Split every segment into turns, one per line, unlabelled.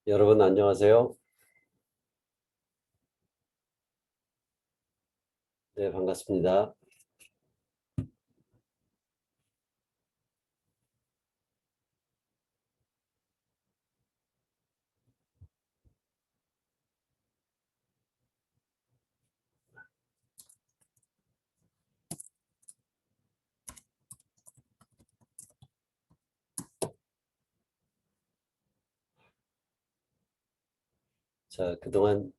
여러분 안녕하세요. 네, 반갑습니다. 자, 그동안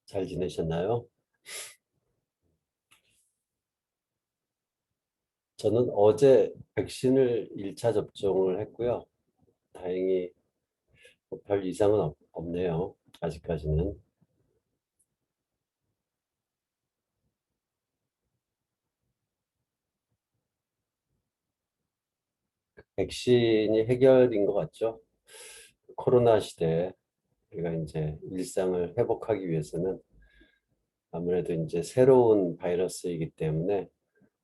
잘 지내셨나요? 저는 어제 백신을 1차 접종을 했고요. 다행히 뭐별 이상은 없네요. 아직까지는. 백신이 해결인 것 같죠? 코로나 시대에 우리가 이제 일상을 회복하기 위해서는 아무래도 이제 새로운 바이러스이기 때문에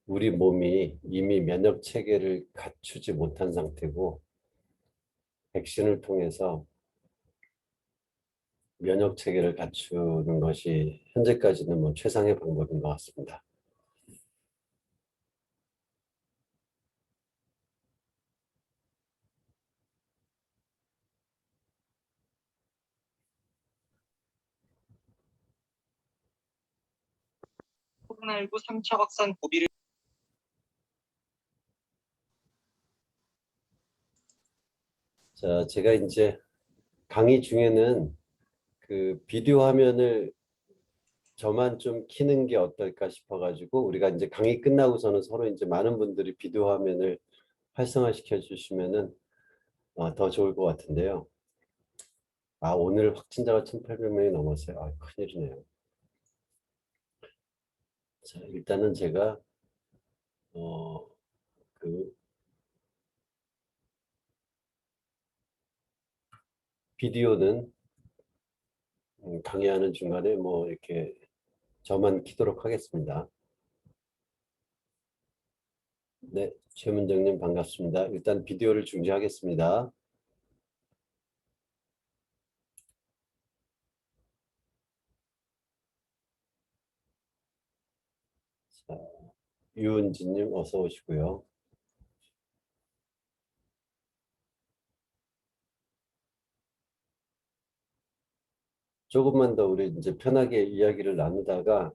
우리 몸이 이미 면역 체계를 갖추지 못한 상태고 백신을 통해서 면역 체계를 갖추는 것이 현재까지는 뭐 최상의 방법인 것 같습니다.
코로나19 3차 확산 고비를
자, 제가 이제 강의 중에는 그 비디오 화면을 저만 좀 키는 게 어떨까 싶어가지고 우리가 이제 강의 끝나고서는 서로 이제 많은 분들이 비디오 화면을 활성화시켜 주시면은 더 좋을 것 같은데요. 오늘 확진자가 1,800명이 넘었어요. 큰일이네요. 자, 일단은 제가 그 비디오는 강의하는 중간에 뭐 이렇게 저만 키도록 하겠습니다. 네, 최문정님 반갑습니다. 일단 비디오를 중지하겠습니다. 자, 유은지님 어서 오시고요. 조금만 더 우리 이제 편하게 이야기를 나누다가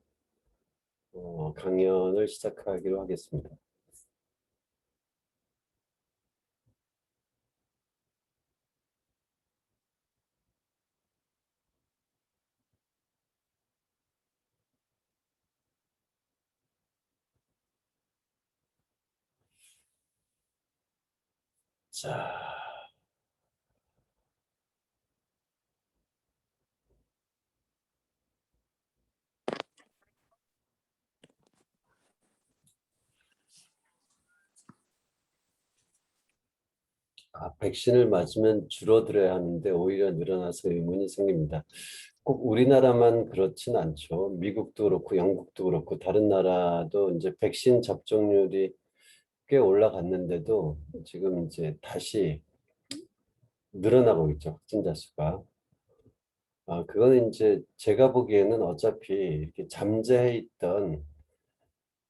강연을 시작하기로 하겠습니다. 자, 백신을 맞으면 줄어들어야 하는데 오히려 늘어나서 의문이 생깁니다. 꼭 우리나라만 그렇진 않죠. 미국도 그렇고 영국도 그렇고 다른 나라도 이제 백신 접종률이 꽤 올라갔는데도 지금 이제 다시 늘어나고 있죠. 확진자 수가. 그거는 이제 제가 보기에는 어차피 이렇게 잠재해 있던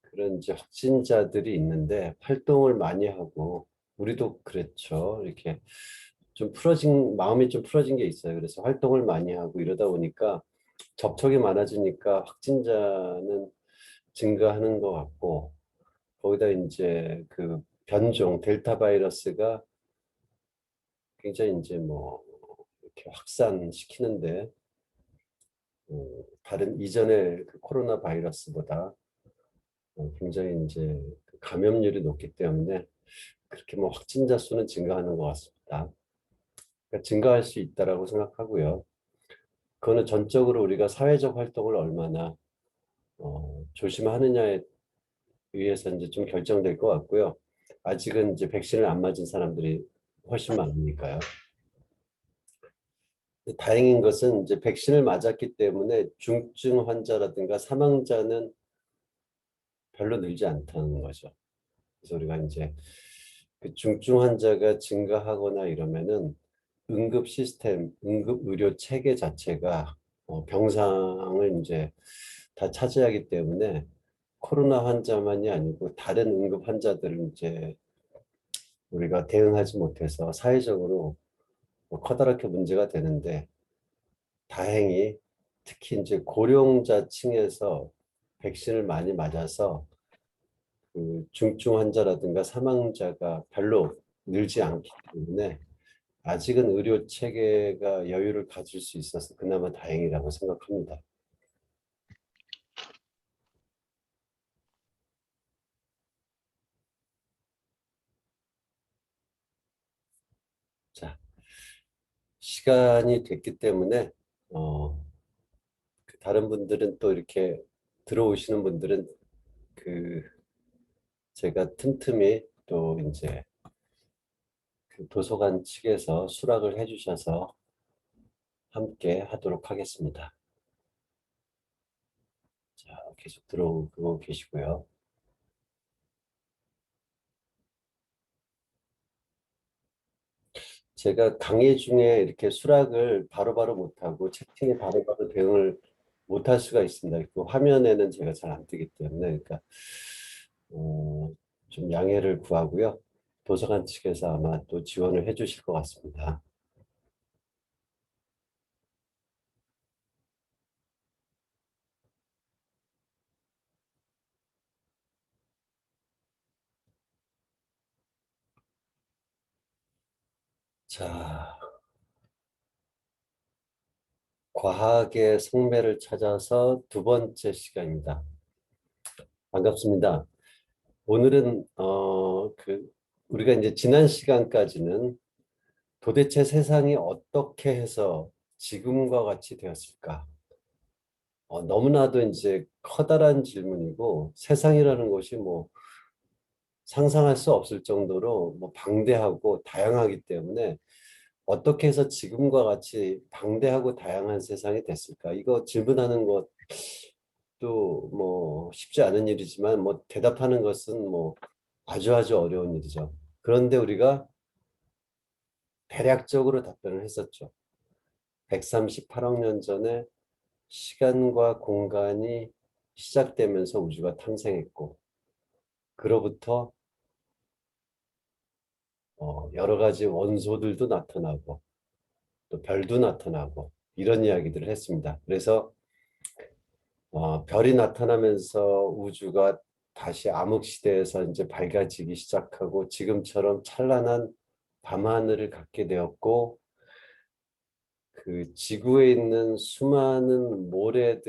그런 이제 확진자들이 있는데 활동을 많이 하고 우리도 그랬죠. 이렇게 좀 풀어진 마음이 좀 풀어진 게 있어요. 그래서 활동을 많이 하고 이러다 보니까 접촉이 많아지니까 확진자는 증가하는 것 같고 거기다 이제 그 변종 델타 바이러스가 굉장히 이제 뭐 이렇게 확산시키는데 다른 이전의 그 코로나 바이러스보다 굉장히 이제 그 감염률이 높기 때문에 그렇게 뭐 확진자 수는 증가하는 것 같습니다. 그러니까 증가할 수 있다라고 생각하고요. 그거는 전적으로 우리가 사회적 활동을 얼마나 조심하느냐에 의해서 이제 좀 결정될 것 같고요. 아직은 이제 백신을 안 맞은 사람들이 훨씬 많으니까요. 다행인 것은 이제 백신을 맞았기 때문에 중증 환자라든가 사망자는 별로 늘지 않다는 거죠. 그래서 우리가 이제 그 중증 환자가 증가하거나 이러면은 응급 시스템, 응급 의료 체계 자체가 병상을 이제 다 차지하기 때문에 코로나 환자만이 아니고 다른 응급 환자들은 이제 우리가 대응하지 못해서 사회적으로 뭐 커다랗게 문제가 되는데 다행히 특히 이제 고령자층에서 백신을 많이 맞아서 그 중증 환자라든가 사망자가 별로 늘지 않기 때문에 아직은 의료 체계가 여유를 가질 수 있어서 그나마 다행이라고 생각합니다. 자, 시간이 됐기 때문에 그 다른 분들은 또 이렇게 들어오시는 분들은 그 제가 틈틈이 또 이제 그 도서관 측에서 수락을 해주셔서 함께 하도록 하겠습니다. 자, 계속 들어오고 계시고요. 제가 강의 중에 이렇게 수락을 바로바로 못하고 채팅에 바로바로 대응을 못할 수가 있습니다. 그 화면에는 제가 잘 안 뜨기 때문에 그러니까 좀 양해를 구하고요. 도서관 측에서 아마 또 지원을 해주실 것 같습니다. 자, 과학의 성매를 찾아서 두 번째 시간입니다. 반갑습니다. 오늘은 그 우리가 이제 지난 시간까지는 도대체 세상이 어떻게 해서 지금과 같이 되었을까? 너무나도 이제 커다란 질문이고 세상이라는 것이 뭐 상상할 수 없을 정도로 뭐 방대하고 다양하기 때문에 어떻게 해서 지금과 같이 방대하고 다양한 세상이 됐을까? 이거 질문하는 것도 뭐 쉽지 않은 일이지만 뭐 대답하는 것은 뭐 아주 어려운 일이죠. 그런데 우리가 대략적으로 답변을 했었죠. 138억 년 전에 시간과 공간이 시작되면서 우주가 탄생했고, 그로부터 여러 가지 원소들도 나타나고, 또 별도 나타나고, 이런 이야기들을 했습니다. 그래서 별이 나타나면서 우주가 다시 암흑시대에서 이제 밝아지기 시작하고, 지금처럼 찬란한 밤하늘을 갖게 되었고, 그 지구에 있는 수많은 모래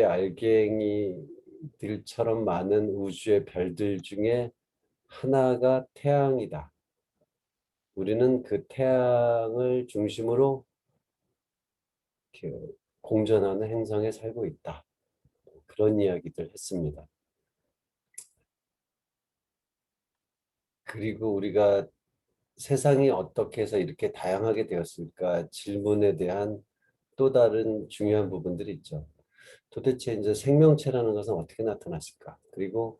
알갱이들처럼 많은 우주의 별들 중에 하나가 태양이다. 우리는 그 태양을 중심으로 이렇게 공전하는 행성에 살고 있다. 그런 이야기들 했습니다. 그리고 우리가 세상이 어떻게 해서 이렇게 다양하게 되었을까 질문에 대한 또 다른 중요한 부분들이 있죠. 도대체 이제 생명체라는 것은 어떻게 나타났을까? 그리고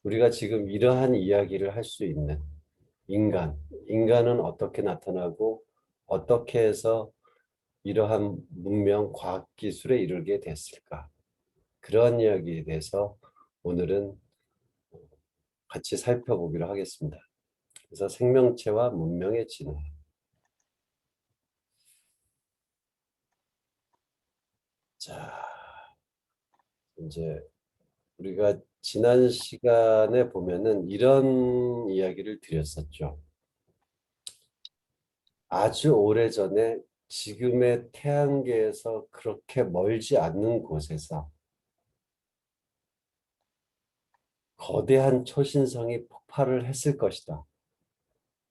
우리가 지금 이러한 이야기를 할 수 있는 인간은 어떻게 나타나고 어떻게 해서 이러한 문명, 과학기술에 이르게 됐을까? 그러한 이야기에 대해서 오늘은 같이 살펴보기로 하겠습니다. 그래서 생명체와 문명의 진화. 자, 이제 우리가 지난 시간에 보면은 이런 이야기를 드렸었죠. 아주 오래전에 지금의 태양계에서 그렇게 멀지 않는 곳에서 거대한 초신성이 폭발을 했을 것이다.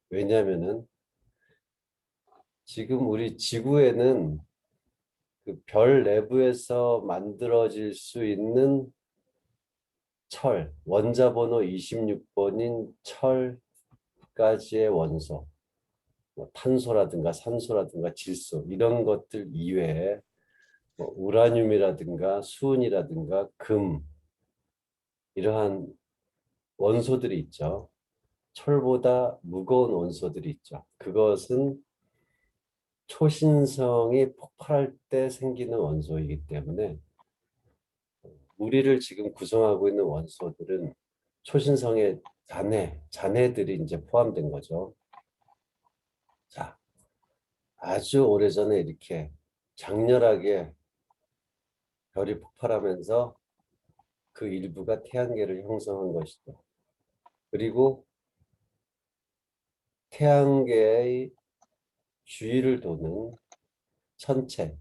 왜냐하면은 지금 우리 지구에는 그 별 내부에서 만들어질 수 있는 철, 원자번호 26번인 철까지의 원소, 뭐 탄소라든가 산소라든가 질소 이런 것들 이외에 뭐 우라늄이라든가 수은이라든가 금 이러한 원소들이 있죠. 철보다 무거운 원소들이 있죠. 그것은 초신성이 폭발할 때 생기는 원소이기 때문에 우리를 지금 구성하고 있는 원소들은 초신성의 잔해들이 이제 포함된 거죠. 자, 아주 오래전에 이렇게 장렬하게 별이 폭발하면서 그 일부가 태양계를 형성한 것이죠. 그리고 태양계의 주위를 도는 천체,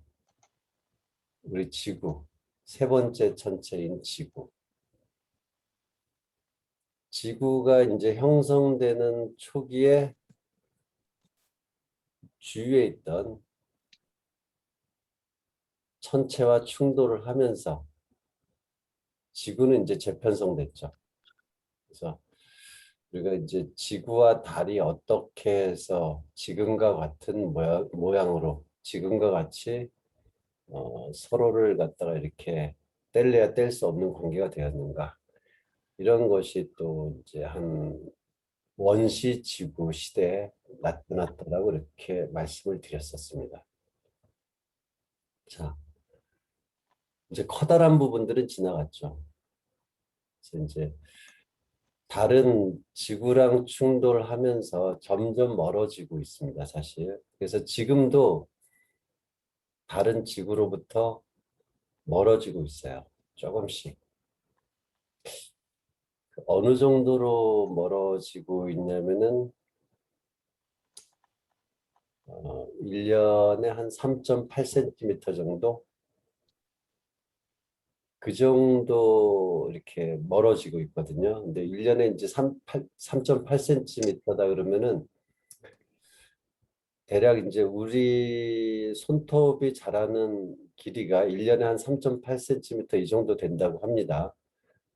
우리 지구, 세 번째 천체인 지구. 지구가 이제 형성되는 초기에 주위에 있던 천체와 충돌을 하면서 지구는 이제 재편성됐죠. 그래서 우리가 이제 지구와 달이 어떻게 해서 지금과 같은 모양으로 지금과 같이 서로를 갖다가 이렇게 뗄래야 뗄 수 없는 관계가 되었는가 이런 것이 또 이제 한 원시 지구 시대에 나타났다라고 이렇게 말씀을 드렸었습니다. 자, 이제 커다란 부분들은 지나갔죠. 그래서 이제 달은 지구랑 충돌하면서 점점 멀어지고 있습니다, 사실. 그래서 지금도 달은 지구로부터 멀어지고 있어요. 조금씩. 어느 정도로 멀어지고 있냐면은 1년에 한 3.8cm 정도? 그 정도 이렇게 멀어지고 있거든요. 근데 1년에 이제 3.8cm다 그러면은 대략 이제 우리 손톱이 자라는 길이가 1년에 한 3.8cm 이 정도 된다고 합니다.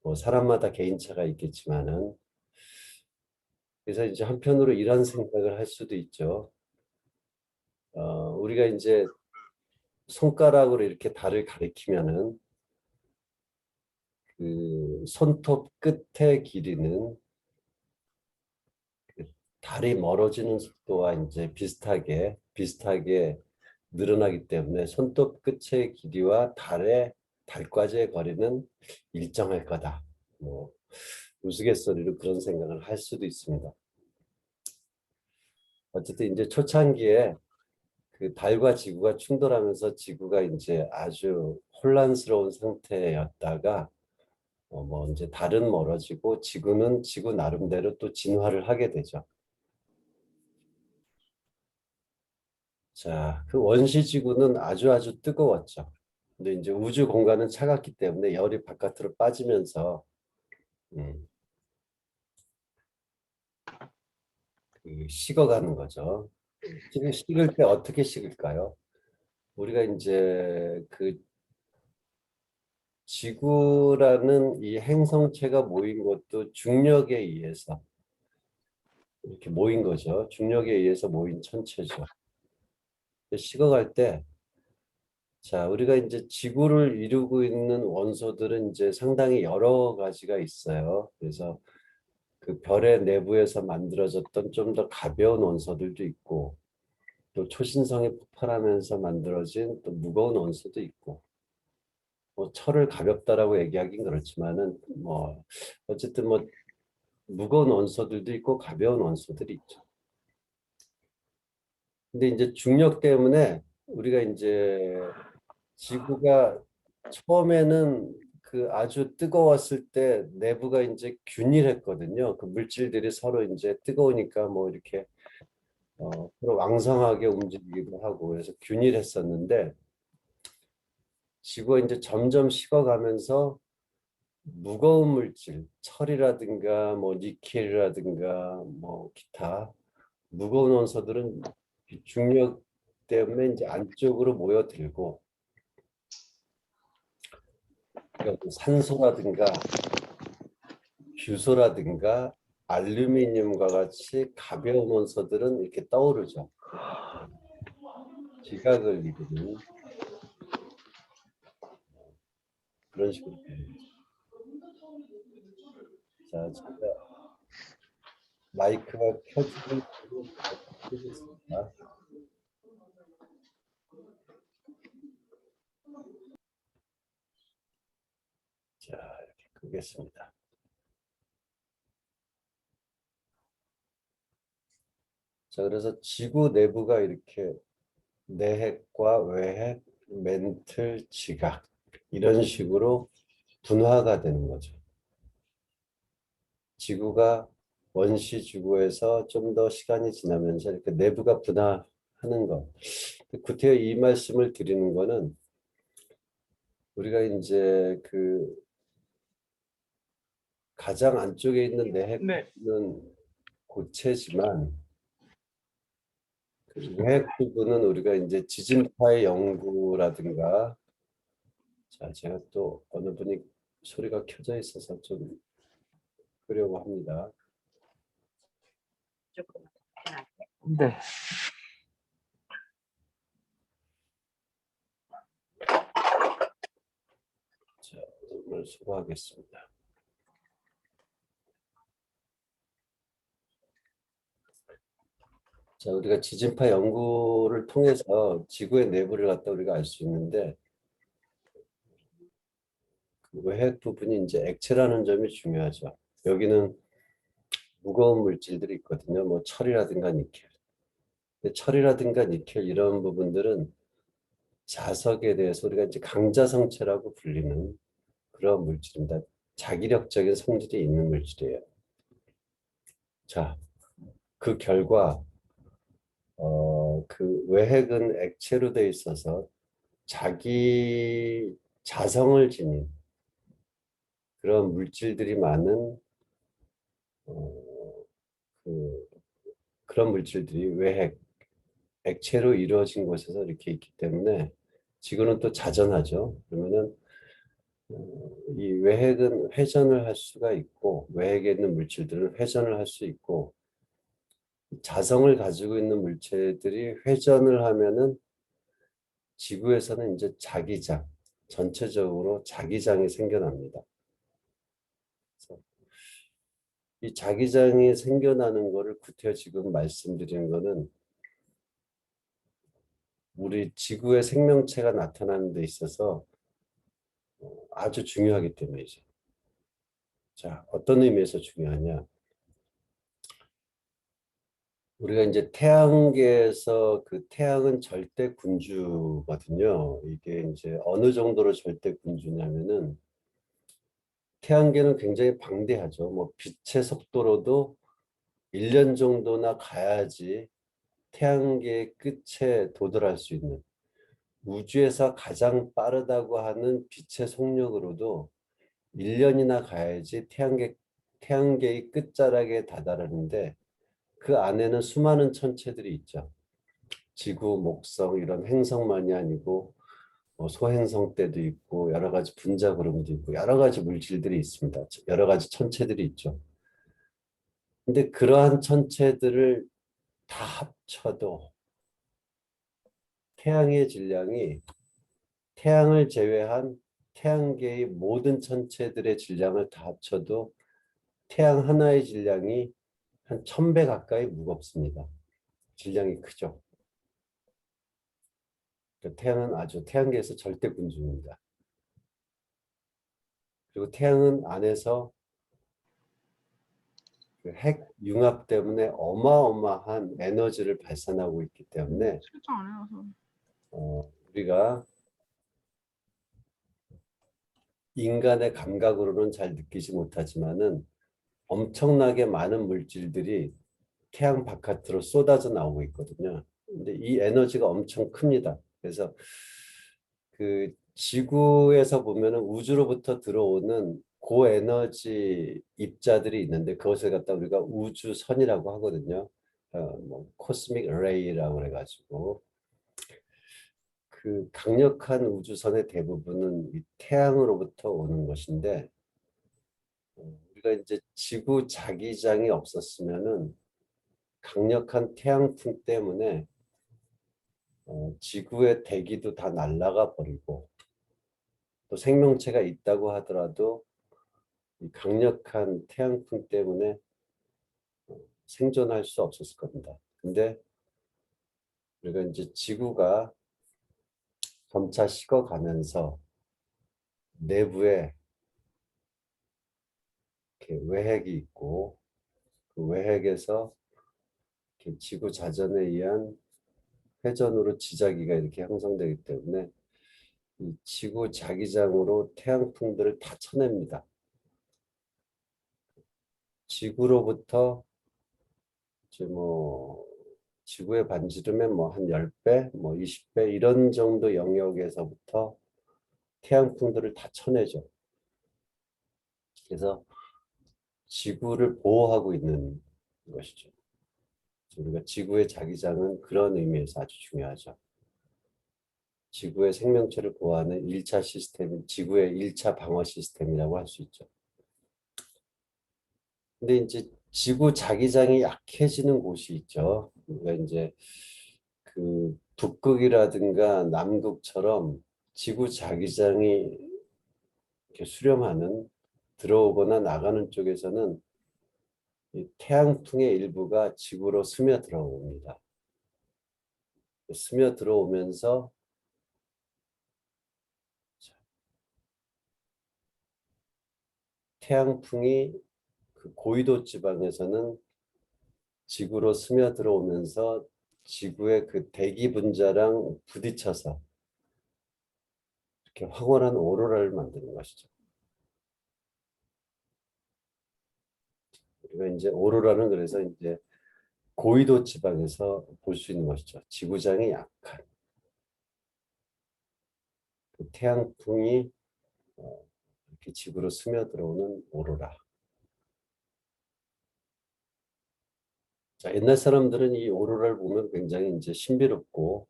뭐 사람마다 개인차가 있겠지만은. 그래서 이제 한편으로 이런 생각을 할 수도 있죠. 우리가 이제 손가락으로 이렇게 달을 가리키면은 그 손톱 끝의 길이는 그 달이 멀어지는 속도와 이제 비슷하게 늘어나기 때문에 손톱 끝의 길이와 달과지의 거리는 일정할 거다. 뭐 우스갯소리로 그런 생각을 할 수도 있습니다. 어쨌든 이제 초창기에 그 달과 지구가 충돌하면서 지구가 이제 아주 혼란스러운 상태였다가 뭐 이제 달은 멀어지고 지구는 지구 나름대로 또 진화를 하게 되죠. 자, 그 원시 지구는 아주 뜨거웠죠. 근데 이제 우주 공간은 차갑기 때문에 열이 바깥으로 빠지면서 그 식어가는 거죠. 식을 때 어떻게 식을까요? 우리가 이제 그 지구라는 이 행성체가 모인 것도 중력에 의해서 이렇게 모인 거죠. 중력에 의해서 모인 천체죠. 식어갈 때, 자, 우리가 이제 지구를 이루고 있는 원소들은 이제 상당히 여러 가지가 있어요. 그래서 그 별의 내부에서 만들어졌던 좀 더 가벼운 원소들도 있고, 또 초신성이 폭발하면서 만들어진 또 무거운 원소도 있고, 뭐 철을 가볍다라고 얘기하긴 그렇지만은 뭐 어쨌든 뭐 무거운 원소들도 있고 가벼운 원소들이 있죠. 근데 이제 중력 때문에 우리가 이제 지구가 처음에는 그 아주 뜨거웠을 때 내부가 이제 균일했거든요. 그 물질들이 서로 이제 뜨거우니까 뭐 이렇게 서로 왕성하게 움직이기도 하고 그래서 균일했었는데 지구가 이제 점점 식어가면서 무거운 물질, 철이라든가 뭐 니켈이라든가 뭐 기타 무거운 원소들은 중력 때문에 이제 안쪽으로 모여들고 그러니까 뭐 산소라든가 규소라든가 알루미늄과 같이 가벼운 원소들은 이렇게 떠오르죠. 지각을 이루는 그런 식으로 됩니다. 자, 제가 마이크가 켜지는 켜겠습니다. 자, 이렇게 끄겠습니다. 자, 그래서 지구 내부가 이렇게 내핵과 외핵, 멘틀, 지각 이런 식으로 분화가 되는 거죠. 지구가 원시 지구에서 좀 더 시간이 지나면서 이렇게 내부가 분화하는 것. 구태여 이 말씀을 드리는 거는 우리가 이제 그 가장 안쪽에 있는 내핵은 고체지만 그 외핵 부분은 우리가 이제 지진파의 연구라든가 자 제가 또 어느 분이 소리가 켜져 있어서 좀 끄려고 합니다.
네.
자 오늘 수고하겠습니다. 자, 우리가 지진파 연구를 통해서 지구의 내부를 갖다 우리가 알 수 있는데 그 외핵 부분이 이제 액체라는 점이 중요하죠. 여기는 무거운 물질들이 있거든요. 뭐 철이라든가 니켈. 근데 철이라든가 니켈 이런 부분들은 자석에 대해서 우리가 이제 강자성체라고 불리는 그런 물질입니다. 자기력적인 성질이 있는 물질이에요. 자, 그 결과 그 외핵은 액체로 되어 있어서 자기 자성을 지닌 그런 물질들이 많은 어, 그, 그런 물질들이 외핵, 액체로 이루어진 곳에서 이렇게 있기 때문에 지구는 또 자전하죠. 그러면은 이 외핵은 회전을 할 수가 있고 외핵에 있는 물질들은 회전을 할 수 있고 자성을 가지고 있는 물체들이 회전을 하면은 지구에서는 이제 자기장, 전체적으로 자기장이 생겨납니다. 그래서 이 자기장이 생겨나는 거를 구태여 지금 말씀드리는 거는 우리 지구의 생명체가 나타나는 데 있어서 아주 중요하기 때문이죠. 자, 어떤 의미에서 중요하냐? 우리가 이제 태양계에서 그 태양은 절대 군주거든요. 이게 이제 어느 정도로 절대 군주냐면은 태양계는 굉장히 방대하죠. 뭐 빛의 속도로도 1년 정도나 가야지 태양계의 끝에 도달할 수 있는 우주에서 가장 빠르다고 하는 빛의 속력으로도 1년이나 가야지 태양계의 끝자락에 다다르는데 그 안에는 수많은 천체들이 있죠. 지구, 목성 이런 행성만이 아니고 소행성 때도 있고 여러 가지 분자 구름도 있고 여러 가지 물질들이 있습니다. 여러 가지 천체들이 있죠. 근데 그러한 천체들을 다 합쳐도 태양의 질량이 태양을 제외한 태양계의 모든 천체들의 질량을 다 합쳐도 태양 하나의 질량이 한 1000배 가까이 무겁습니다. 질량이 크죠. 태양은 아주 태양계에서 절대 군주입니다. 그리고 태양은 안에서 그 핵 융합 때문에 어마어마한 에너지를 발산하고 있기 때문에
실전 안 해봐서.
우리가 인간의 감각으로는 잘 느끼지 못하지만은 엄청나게 많은 물질들이 태양 바깥으로 쏟아져 나오고 있거든요. 근데 이 에너지가 엄청 큽니다. 그래서 그 지구에서 보면은 우주로부터 들어오는 고에너지 입자들이 있는데 그것을 갖다 우리가 우주선이라고 하거든요. 뭐 코스믹 레이라고 그래가지고 그 강력한 우주선의 대부분은 이 태양으로부터 오는 것인데 우리가 이제 지구 자기장이 없었으면은 강력한 태양풍 때문에 지구의 대기도 다 날아가 버리고 또 생명체가 있다고 하더라도 이 강력한 태양풍 때문에 생존할 수 없었을 겁니다. 근데 우리가 이제 지구가 점차 식어가면서 내부에 이렇게 외핵이 있고 그 외핵에서 이렇게 지구 자전에 의한 회전으로 지자기가 이렇게 형성되기 때문에 이 지구 자기장으로 태양풍들을 다 쳐냅니다. 지구로부터 이제 뭐 지구의 반지름의 뭐 한 10배, 뭐 20배 이런 정도 영역에서부터 태양풍들을 다 쳐내죠. 그래서 지구를 보호하고 있는 것이죠. 우리가 지구의 자기장은 그런 의미에서 아주 중요하죠. 지구의 생명체를 보호하는 1차 시스템, 지구의 1차 방어 시스템이라고 할 수 있죠. 근데 이제 지구 자기장이 약해지는 곳이 있죠. 그러니까 이제 그 북극이라든가 남극처럼 지구 자기장이 이렇게 수렴하는 들어오거나 나가는 쪽에서는 이 태양풍의 일부가 지구로 스며들어옵니다. 스며들어오면서 태양풍이 그 고위도 지방에서는 지구로 스며들어오면서 지구의 그 대기 분자랑 부딪혀서 이렇게 황홀한 오로라를 만드는 것이죠. 우리가 이제 오로라는 그래서 이제 고위도 지방에서 볼 수 있는 것이죠. 지구장이 약한 그 태양풍이 이렇게 지구로 스며들어오는 오로라. 자, 옛날 사람들은 이 오로라를 보면 굉장히 이제 신비롭고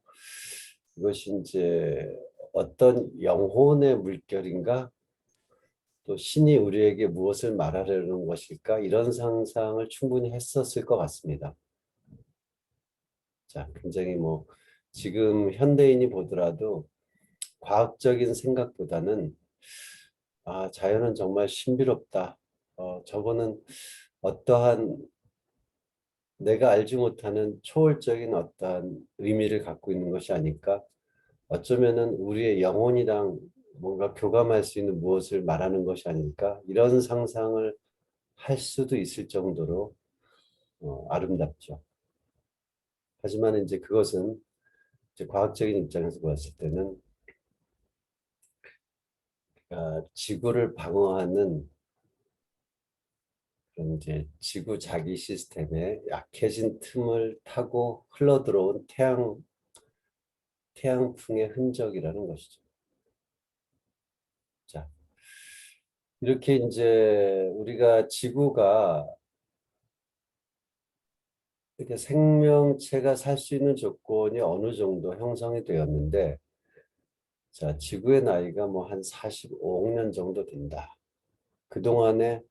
이것이 이제 어떤 영혼의 물결인가 또 신이 우리에게 무엇을 말하려는 것일까 이런 상상을 충분히 했었을 것 같습니다. 자, 굉장히 뭐 지금 현대인이 보더라도 과학적인 생각보다는 자연은 정말 신비롭다. 저거는 어떠한 내가 알지 못하는 초월적인 어떠한 의미를 갖고 있는 것이 아닐까? 어쩌면은 우리의 영혼이랑 뭔가 교감할 수 있는 무엇을 말하는 것이 아닐까? 이런 상상을 할 수도 있을 정도로 아름답죠. 하지만 이제 그것은 이제 과학적인 입장에서 보았을 때는 지구를 방어하는 그런 이제 지구 자기 시스템의 약해진 틈을 타고 흘러들어온 태양풍의 흔적이라는 것이죠. 자, 이렇게 이제 우리가 지구가 이렇게 생명체가 살 수 있는 조건이 어느 정도 형성이 되었는데, 자, 지구의 나이가 뭐 한 45억 년 정도 된다. 그동안에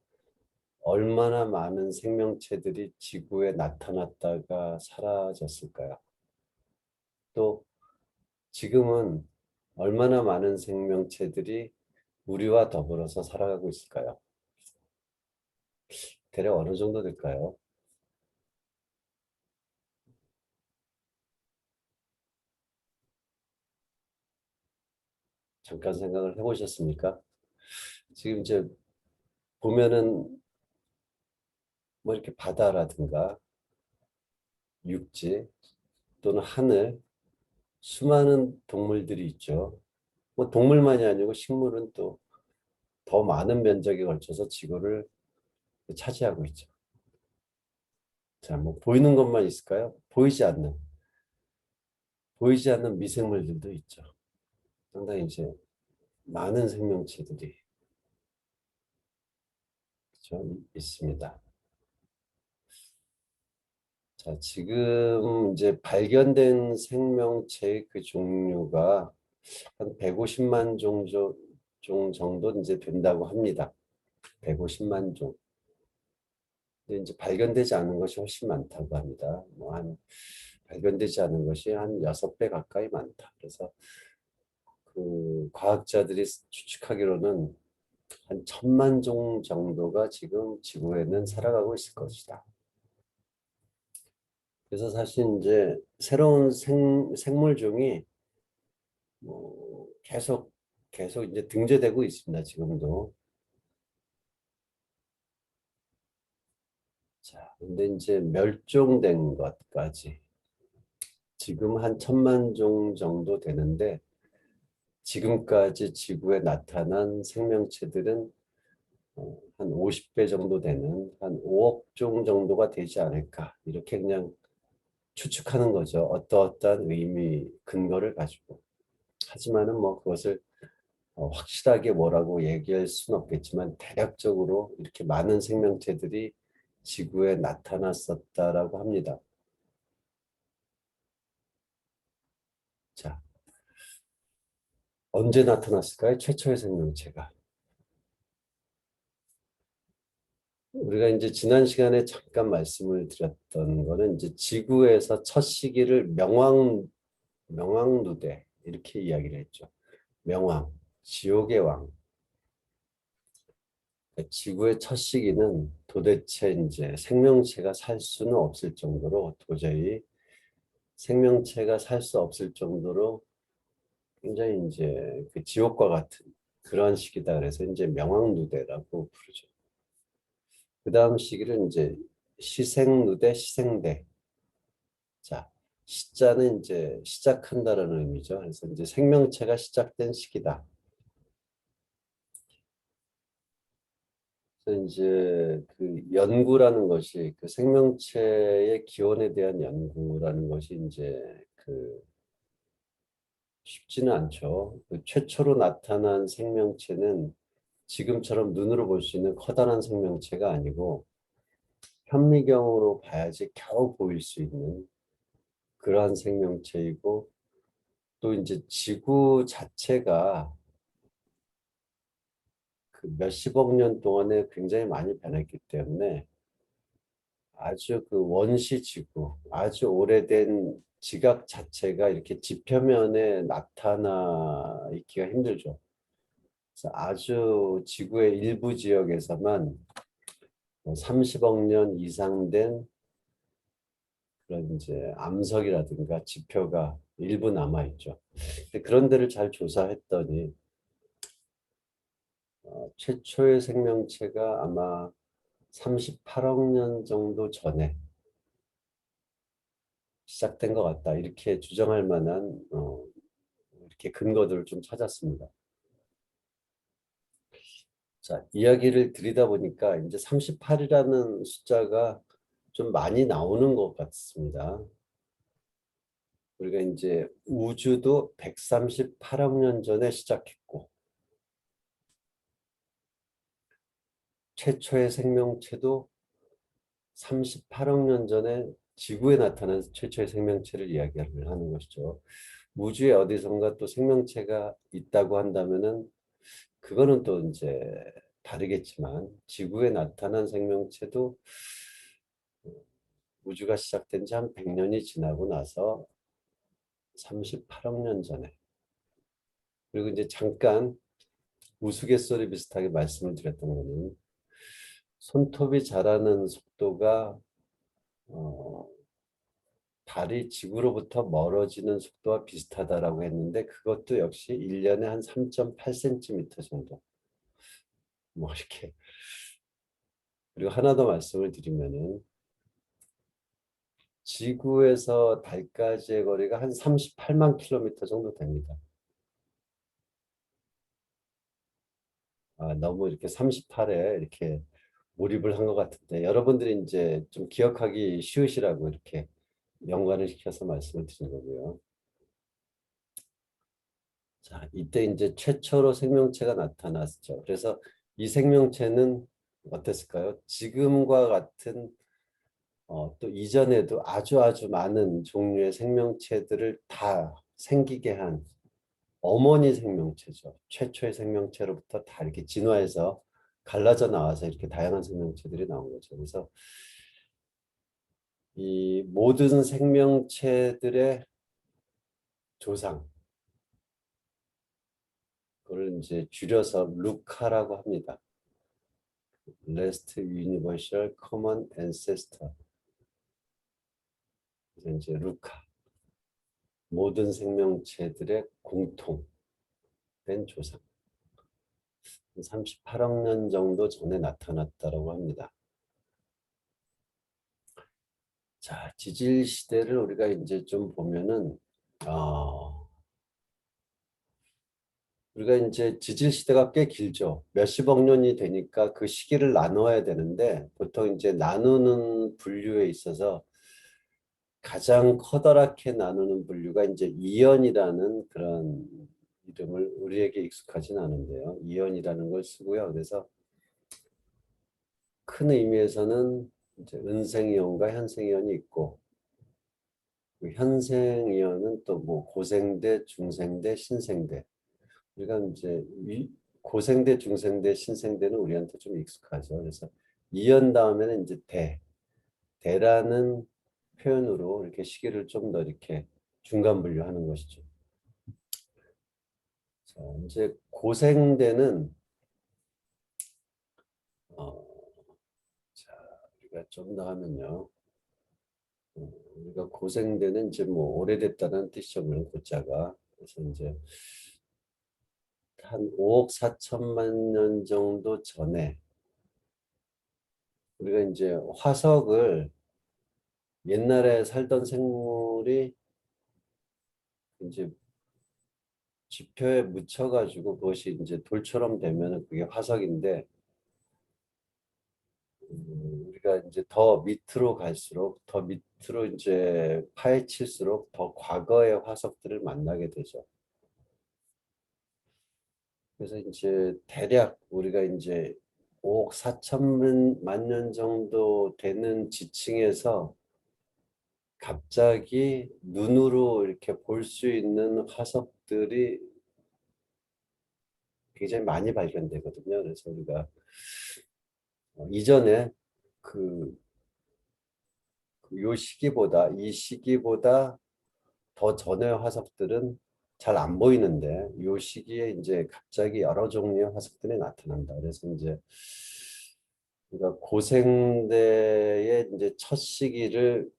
얼마나 많은 생명체들이 지구에 나타났다가 사라졌을까요? 또 지금은 얼마나 많은 생명체들이 우리와 더불어서 살아가고 있을까요? 대략 어느 정도 될까요? 잠깐 생각을 해보셨습니까? 지금 이제 보면은 뭐 이렇게 바다라든가 육지 또는 하늘 수많은 동물들이 있죠. 뭐 동물만이 아니고 식물은 또 더 많은 면적에 걸쳐서 지구를 차지하고 있죠. 자, 뭐 보이는 것만 있을까요? 보이지 않는 미생물들도 있죠. 상당히 이제 많은 생명체들이 그렇죠? 있습니다. 자, 지금 이제 발견된 생명체의 그 종류가 한 150만 종 정도 이제 된다고 합니다. 150만 종. 근데 이제 발견되지 않은 것이 훨씬 많다고 합니다. 뭐 한 발견되지 않은 것이 한 6배 가까이 많다. 그래서 그 과학자들이 추측하기로는 한 1,000만 종 정도가 지금 지구에는 살아가고 있을 것이다. 그래서 사실 이제 새로운 생물종이 뭐 계속 이제 등재되고 있습니다. 지금도. 자, 근데 이제 멸종된 것까지 지금 한 1,000만 종 정도 되는데 지금까지 지구에 나타난 생명체들은 한 50배 정도 되는 한 5억 종 정도가 되지 않을까 이렇게 그냥 추측하는 거죠. 어떠어떠한 의미 근거를 가지고. 하지만은 뭐 그것을 확실하게 뭐라고 얘기할 수는 없겠지만 대략적으로 이렇게 많은 생명체들이 지구에 나타났었다라고 합니다. 자, 언제 나타났을까요? 최초의 생명체가. 우리가 이제 지난 시간에 잠깐 말씀을 드렸던 거는 이제 지구에서 첫 시기를 명왕누대 이렇게 이야기를 했죠. 명왕, 지옥의 왕. 그러니까 지구의 첫 시기는 도대체 이제 생명체가 살 수는 없을 정도로 도저히 생명체가 살 수 없을 정도로 굉장히 이제 그 지옥과 같은 그런 시기다. 그래서 이제 명왕누대라고 부르죠. 그 다음 시기를 이제 시생누대, 시생대. 자, 시자는 이제 시작한다라는 의미죠. 그래서 이제 생명체가 시작된 시기다. 그래서 이제 그 연구라는 것이 그 생명체의 기원에 대한 연구라는 것이 이제 그 쉽지는 않죠. 그 최초로 나타난 생명체는 지금처럼 눈으로 볼 수 있는 커다란 생명체가 아니고 현미경으로 봐야지 겨우 보일 수 있는 그러한 생명체이고 또 이제 지구 자체가 그 몇십억 년 동안에 굉장히 많이 변했기 때문에 아주 그 원시 지구, 아주 오래된 지각 자체가 이렇게 지표면에 나타나 있기가 힘들죠. 그래서 아주 지구의 일부 지역에서만 30억 년 이상 된 그런 이제 암석이라든가 지표가 일부 남아 있죠. 그런 데를 잘 조사했더니 최초의 생명체가 아마 38억 년 정도 전에 시작된 것 같다. 이렇게 주장할 만한 이렇게 근거들을 좀 찾았습니다. 자, 이야기를 드리다 보니까 이제 38이라는 숫자가 좀 많이 나오는 것 같습니다. 우리가 이제 우주도 138억 년 전에 시작했고 최초의 생명체도 38억 년 전에 지구에 나타난 최초의 생명체를 이야기를 하는 것이죠. 우주에 어디선가 또 생명체가 있다고 한다면은 그거는 또 이제 다르겠지만 지구에 나타난 생명체도 우주가 시작된 지 한 100년이 지나고 나서 38억 년 전에 그리고 이제 잠깐 우스갯소리 비슷하게 말씀을 드렸던 거는 손톱이 자라는 속도가 달이 지구로부터 멀어지는 속도와 비슷하다라고 했는데 그것도 역시 1년에 한 3.8cm 정도 뭐 이렇게 그리고 하나 더 말씀을 드리면은 지구에서 달까지의 거리가 한 38만 킬로미터 정도 됩니다. 너무 이렇게 38에 이렇게 몰입을 한 것 같은데 여러분들이 이제 좀 기억하기 쉬우시라고 이렇게 연관을 시켜서 말씀을 드린 거고요. 자, 이때 이제 최초로 생명체가 나타났죠. 그래서 이 생명체는 어땠을까요? 지금과 같은 또 이전에도 아주 많은 종류의 생명체들을 다 생기게 한 어머니 생명체죠. 최초의 생명체로부터 다 이렇게 진화해서 갈라져 나와서 이렇게 다양한 생명체들이 나온 거죠. 그래서 이 모든 생명체들의 조상, 그걸 이제 줄여서 루카라고 합니다. Last Universal Common Ancestor. 그래서 이제 루카. 모든 생명체들의 공통된 조상. 38억 년 정도 전에 나타났다고 합니다. 자, 지질 시대를 우리가 이제 좀 보면은 우리가 이제 지질 시대가 꽤 길죠. 몇십억 년이 되니까 그 시기를 나누어야 되는데 보통 이제 나누는 분류에 있어서 가장 커다랗게 나누는 분류가 이제 이연이라는 그런 이름을 우리에게 익숙하진 않은데요. 이연이라는 걸 쓰고요. 그래서 큰 의미에서는 이제 은생이온과 현생이온이 있고 그 현생이온은 또 뭐 고생대, 중생대, 신생대. 우리가 이제 고생대, 중생대, 신생대는 우리한테 좀 익숙하죠. 그래서 이연 다음에는 이제 대라는 표현으로 이렇게 시기를 좀 더 이렇게 중간 분류하는 것이죠. 자, 이제 고생대는 자, 우리가 좀 더 하면요. 우리가 고생대는 이제 뭐 오래됐다는 뜻이죠. 물론 고자가. 그래서 이제 한 5억 4천만 년 정도 전에 우리가 이제 화석을 옛날에 살던 생물이 이제 지표에 묻혀가지고 그것이 이제 돌처럼 되면은 그게 화석인데 우리가 이제 더 밑으로 갈수록 더 밑으로 이제 파헤칠수록 더 과거의 화석들을 만나게 되죠. 그래서 이제 대략 우리가 이제 5억 4천만 년 정도 되는 지층에서 갑자기 눈으로 이렇게 볼 수 있는 화석들이 굉장히 많이 발견되거든요. 그래서 우리가 이전에 그 요 시기보다 이 시기보다 더 전의 화석들은 잘 안 보이는데 요 시기에 이제 갑자기 여러 종류의 화석들이 나타난다. 그래서 이제 우리가 고생대의 이제 첫 시기를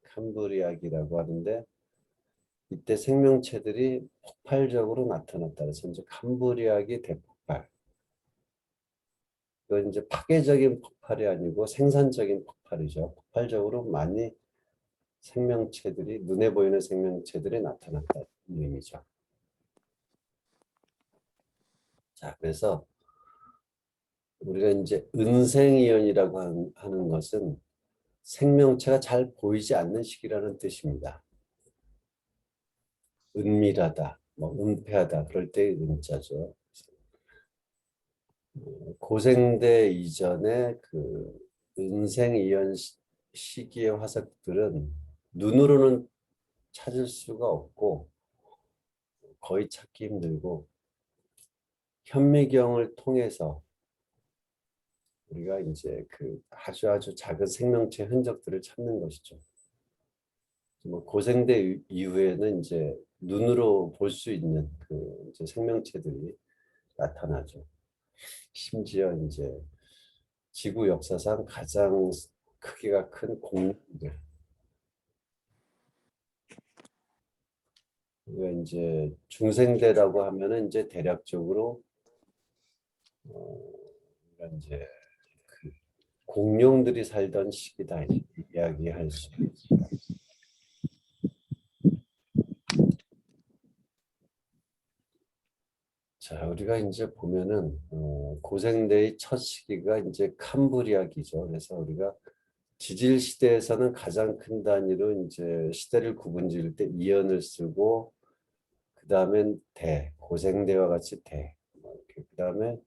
캄브리아기라고 하는데 이때 생명체들이 폭발적으로 나타났다. 그래서 이제 캄브리아기 대폭발. 이건 이제 파괴적인 폭발이 아니고 생산적인 폭발이죠. 폭발적으로 많이 생명체들이 눈에 보이는 생명체들이 나타났다는 의미죠. 자, 그래서 우리가 이제 은생이연이라고 하는 것은 생명체가 잘 보이지 않는 시기라는 뜻입니다. 은밀하다, 뭐 은폐하다 그럴 때의 은자죠. 고생대 이전에 그 은생이연 시기의 화석들은 눈으로는 찾을 수가 없고 거의 찾기 힘들고 현미경을 통해서 우리가 이제 그 아주 작은 생명체 흔적들을 찾는 것이죠. 뭐 고생대 이후에는 이제 눈으로 볼 수 있는 그 이제 생명체들이 나타나죠. 심지어 이제 지구 역사상 가장 크기가 큰 공룡들. 우리가 이제 중생대라고 하면은 이제 대략적으로 우리가 이제 그 공룡들이 살던 시기다 이야기할 수 있습니다. 자, 우리가 이제 보면은 고생대의 첫 시기가 이제 캄브리아기죠. 그래서 우리가 지질 시대에서는 가장 큰 단위로 이제 시대를 구분지을 때 이연을 쓰고 그 다음엔 대, 고생대와 같이 대, 그 다음에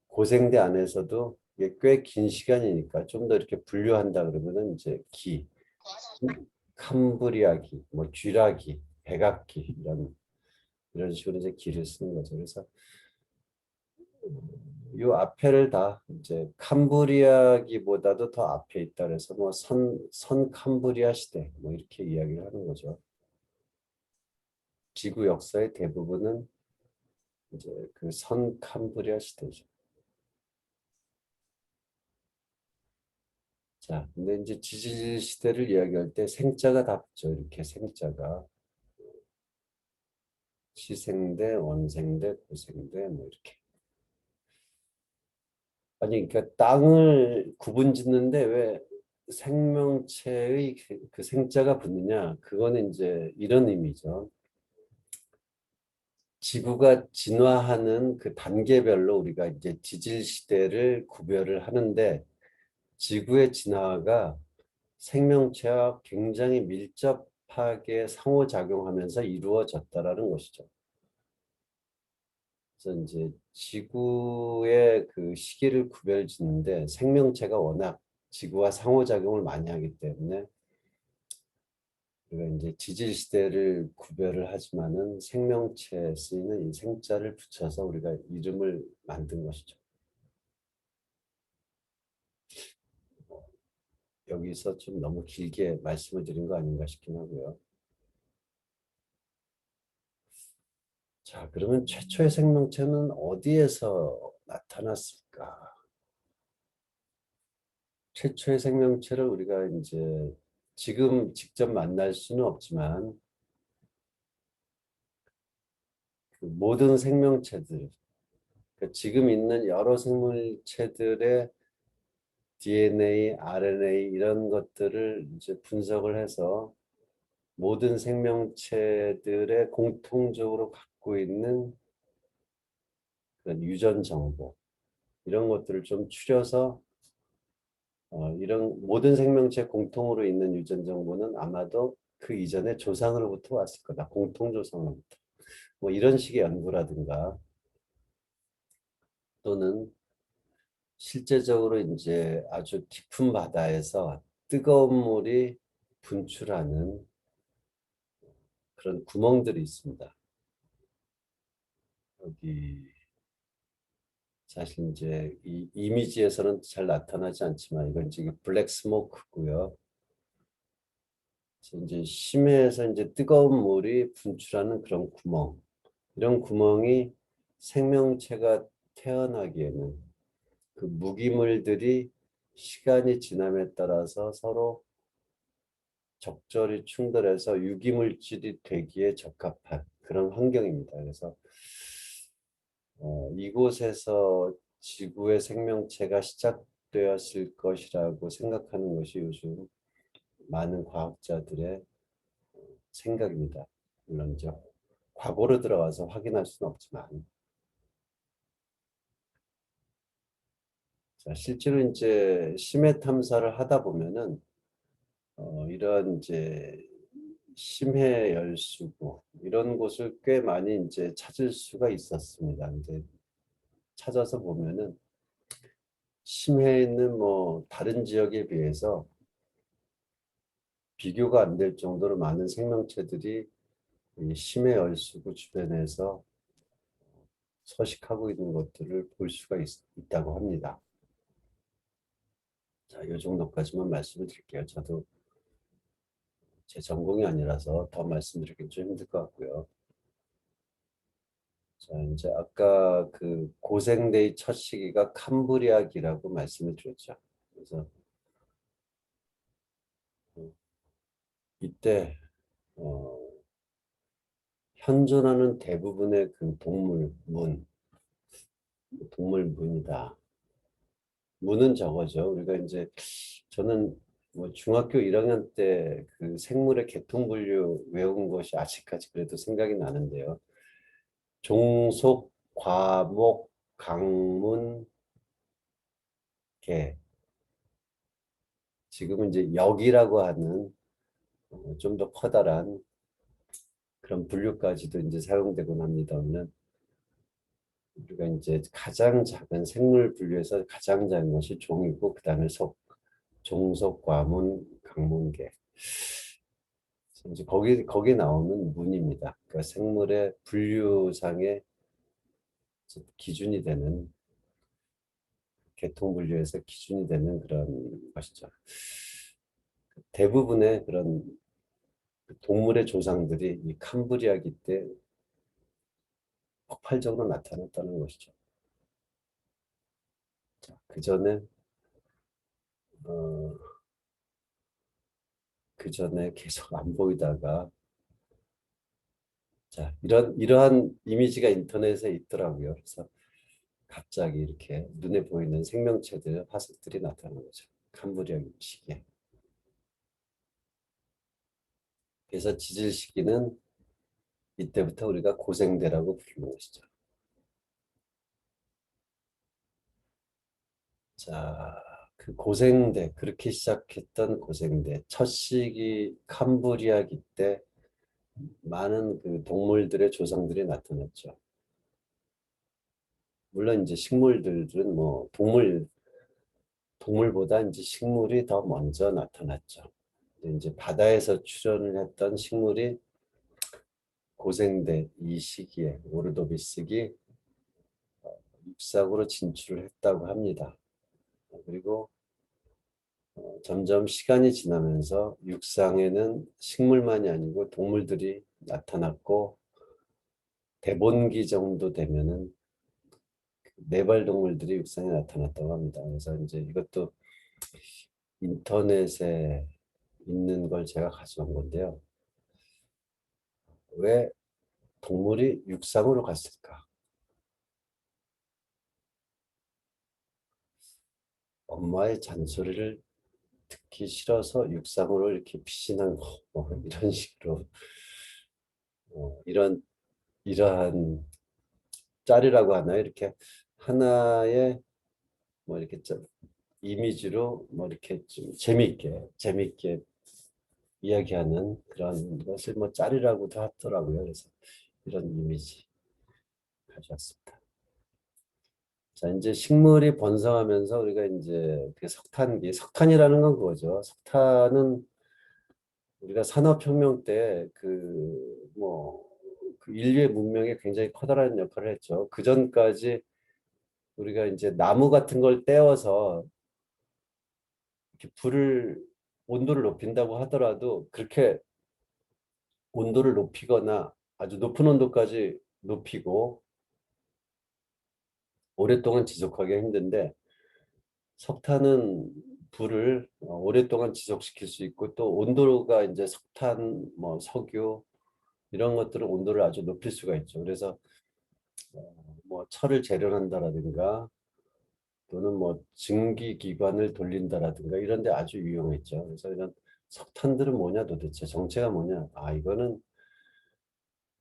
고생대 안에서도 이게 꽤 긴 시간이니까 좀 더 이렇게 분류한다 그러면은 이제 기, 캄브리아기, 뭐 쥐라기, 백악기 이런 식으로 이제 기를 쓰는 거죠. 그래서 이 앞에를 다 이제 캄브리아기보다도 더 앞에 있다 그래서 뭐 선 캄브리아 시대 뭐 이렇게 이야기를 하는 거죠. 지구 역사의 대부분은 이제 그 선 캄브리아 시대죠. 자, 근데 이제 지질 시대를 이야기할 때 생자가 다 붙죠. 이렇게 생자가 시생대, 원생대, 고생대 뭐 이렇게. 아니 그러니까 땅을 구분짓는데 왜 생명체의 그 생자가 붙느냐? 그거는 이제 이런 의미죠. 지구가 진화하는 그 단계별로 우리가 이제 지질 시대를 구별을 하는데 지구의 진화가 생명체와 굉장히 밀접하게 상호작용하면서 이루어졌다라는 것이죠. 그래서 이제 지구의 그 시기를 구별짓는데 생명체가 워낙 지구와 상호작용을 많이 하기 때문에 우리가 이제 지질 시대를 구별을 하지만은 생명체에 쓰이는 이 생자를 붙여서 우리가 이름을 만든 것이죠. 여기서 좀 너무 길게 말씀을 드린 거 아닌가 싶긴 하고요. 자, 그러면 최초의 생명체는 어디에서 나타났을까? 최초의 생명체를 우리가 이제 지금 직접 만날 수는 없지만 그 모든 생명체들, 그러니까 지금 있는 여러 생물체들의 DNA, RNA 이런 것들을 이제 분석을 해서 모든 생명체들의 공통적으로 갖고 있는 그런 유전 정보 이런 것들을 좀 추려서 이런 모든 생명체 공통으로 있는 유전 정보는 아마도 그 이전에 조상으로부터 왔을 거다. 공통 조상으로부터. 뭐 이런 식의 연구라든가 또는 실제적으로 이제 아주 깊은 바다에서 뜨거운 물이 분출하는 그런 구멍들이 있습니다. 여기 사실 이제 이 이미지에서는 잘 나타나지 않지만 이건 지금 블랙 스모크고요. 이제 심해에서 이제 뜨거운 물이 분출하는 그런 구멍, 이런 구멍이 생명체가 태어나기에는 그 무기물들이 시간이 지남에 따라서 서로 적절히 충돌해서 유기물질이 되기에 적합한 그런 환경입니다. 그래서 이곳에서 지구의 생명체가 시작되었을 것이라고 생각하는 것이 요즘 많은 과학자들의 생각입니다. 물론 이제 과거로 들어가서 확인할 수는 없지만, 자, 실제로 이제 심해 탐사를 하다 보면은 이런 이제 심해 열수구 이런 곳을 꽤 많이 이제 찾을 수가 있었습니다. 이제 찾아서 보면은 심해에 있는 뭐 다른 지역에 비해서 비교가 안 될 정도로 많은 생명체들이 이 심해 열수구 주변에서 서식하고 있는 것들을 볼 수가 있다고 합니다. 자, 이 정도까지만 말씀을 드릴게요. 저도 제 전공이 아니라서 더 말씀드리긴 좀 힘들 것 같고요. 자, 이제 아까 그 고생대의 첫 시기가 캄브리아기라고 말씀을 드렸죠. 그래서 이때 현존하는 대부분의 그 동물문이다. 문은 저거죠. 우리가 이제 저는 뭐 중학교 1학년 때 그 생물의 계통 분류 외운 것이 아직까지 그래도 생각이 나는데요. 종속, 과목, 강문, 개. 지금은 이제 역이라고 하는 좀 더 커다란 그런 분류까지도 이제 사용되곤 합니다만 우리가 이제 가장 작은 생물 분류에서 가장 작은 것이 종이고 그 다음에 종속, 과문, 강문계. 이제 거기 나오는 문입니다. 그러니까 생물의 분류상의 기준이 되는 계통 분류에서 기준이 되는 그런 것이죠. 대부분의 그런 동물의 조상들이 이 캄브리아기 때 폭발적으로 나타났다는 것이죠. 자, 어, 그 전에 계속 안 보이다가 자, 이러한 이미지가 인터넷에 있더라고요. 그래서 갑자기 이렇게 눈에 보이는 생명체들, 화석들이 나타나는 거죠. 캄브리아 시기에. 그래서 지질 시기는 이때부터 우리가 고생대라고 부르는 것이죠. 자, 그 고생대, 그렇게 시작했던 고생대, 첫 시기 캄브리아기 때 많은 그 동물들의 조상들이 나타났죠. 물론 이제 식물들은 뭐 동물보다 이제 식물이 더 먼저 나타났죠. 근데 이제 바다에서 출현을 했던 식물이 고생대 이 시기에 오르도비스기 육상으로 진출을 했다고 합니다. 그리고 점점 시간이 지나면서 육상에는 식물만이 아니고 동물들이 나타났고 대본기 정도 되면은 네발 동물들이 육상에 나타났다고 합니다. 그래서 이제 이것도 인터넷에 있는 걸 제가 가져온 건데요. 왜 동물이 육상으로 갔을까? 엄마의 잔소리를 듣기 싫어서 육상으로 이렇게 피신한 거, 뭐 이런 식으로 이러한 짤이라고 하나요? 이렇게 하나의 뭐 이렇게 좀 이미지로 뭐 이렇게 좀 재미있게 이야기하는 그런 것을 뭐 짤이라고도 하더라고요. 그래서 이런 이미지 가져왔습니다. 자, 이제 식물이 번성하면서 우리가 이제 그 석탄이라는 건 그거죠. 석탄은 우리가 산업혁명 때 그 인류의 문명에 굉장히 커다란 역할을 했죠. 그 전까지 우리가 이제 나무 같은 걸 떼어서 이렇게 온도를 높인다고 하더라도 그렇게 온도를 높이거나 아주 높은 온도까지 높이고 오랫동안 지속하기 힘든데 석탄은 불을 오랫동안 지속시킬 수 있고 또 온도가 이제 석탄, 뭐 석유 이런 것들은 온도를 아주 높일 수가 있죠. 그래서 뭐 철을 재련한다라든가 또는 뭐 증기기관을 돌린다라든가 이런 데 아주 유용했죠. 그래서 이런 석탄들은 뭐냐 도대체 정체가 뭐냐? 아, 이거는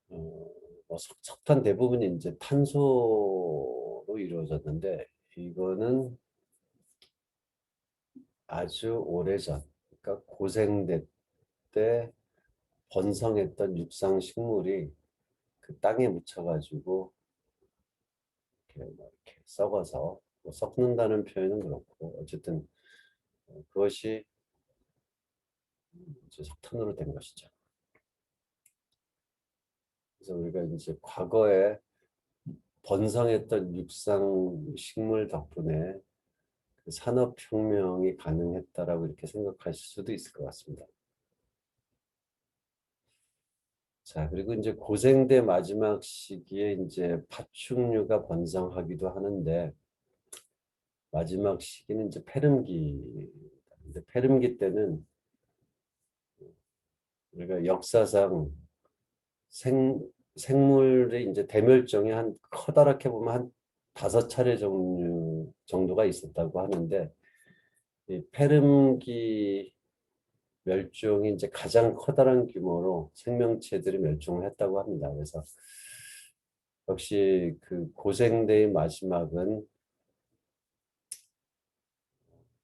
뭐 석탄 대부분이 이제 탄소로 이루어졌는데 이거는 아주 오래전, 그러니까 고생대 때 번성했던 육상 식물이 그 땅에 묻혀가지고 이렇게 썩어서 뭐 썩는다는 표현은 그렇고 어쨌든 그것이 이제 석탄으로 된 것이죠. 그래서 우리가 이제 과거에 번성했던 육상 식물 덕분에 그 산업혁명이 가능했다라고 이렇게 생각하실 수도 있을 것 같습니다. 자, 그리고 이제 고생대 마지막 시기에 이제 파충류가 번성하기도 하는데 마지막 시기는 이제 페름기. 근데 페름기 때는 우리가 역사상 생물의 이제 대멸종이 한 커다랗게 보면 한 5차례 종류 정도가 있었다고 하는데 이 페름기 멸종이 이제 가장 커다란 규모로 생명체들이 멸종을 했다고 합니다. 그래서 역시 그 고생대의 마지막은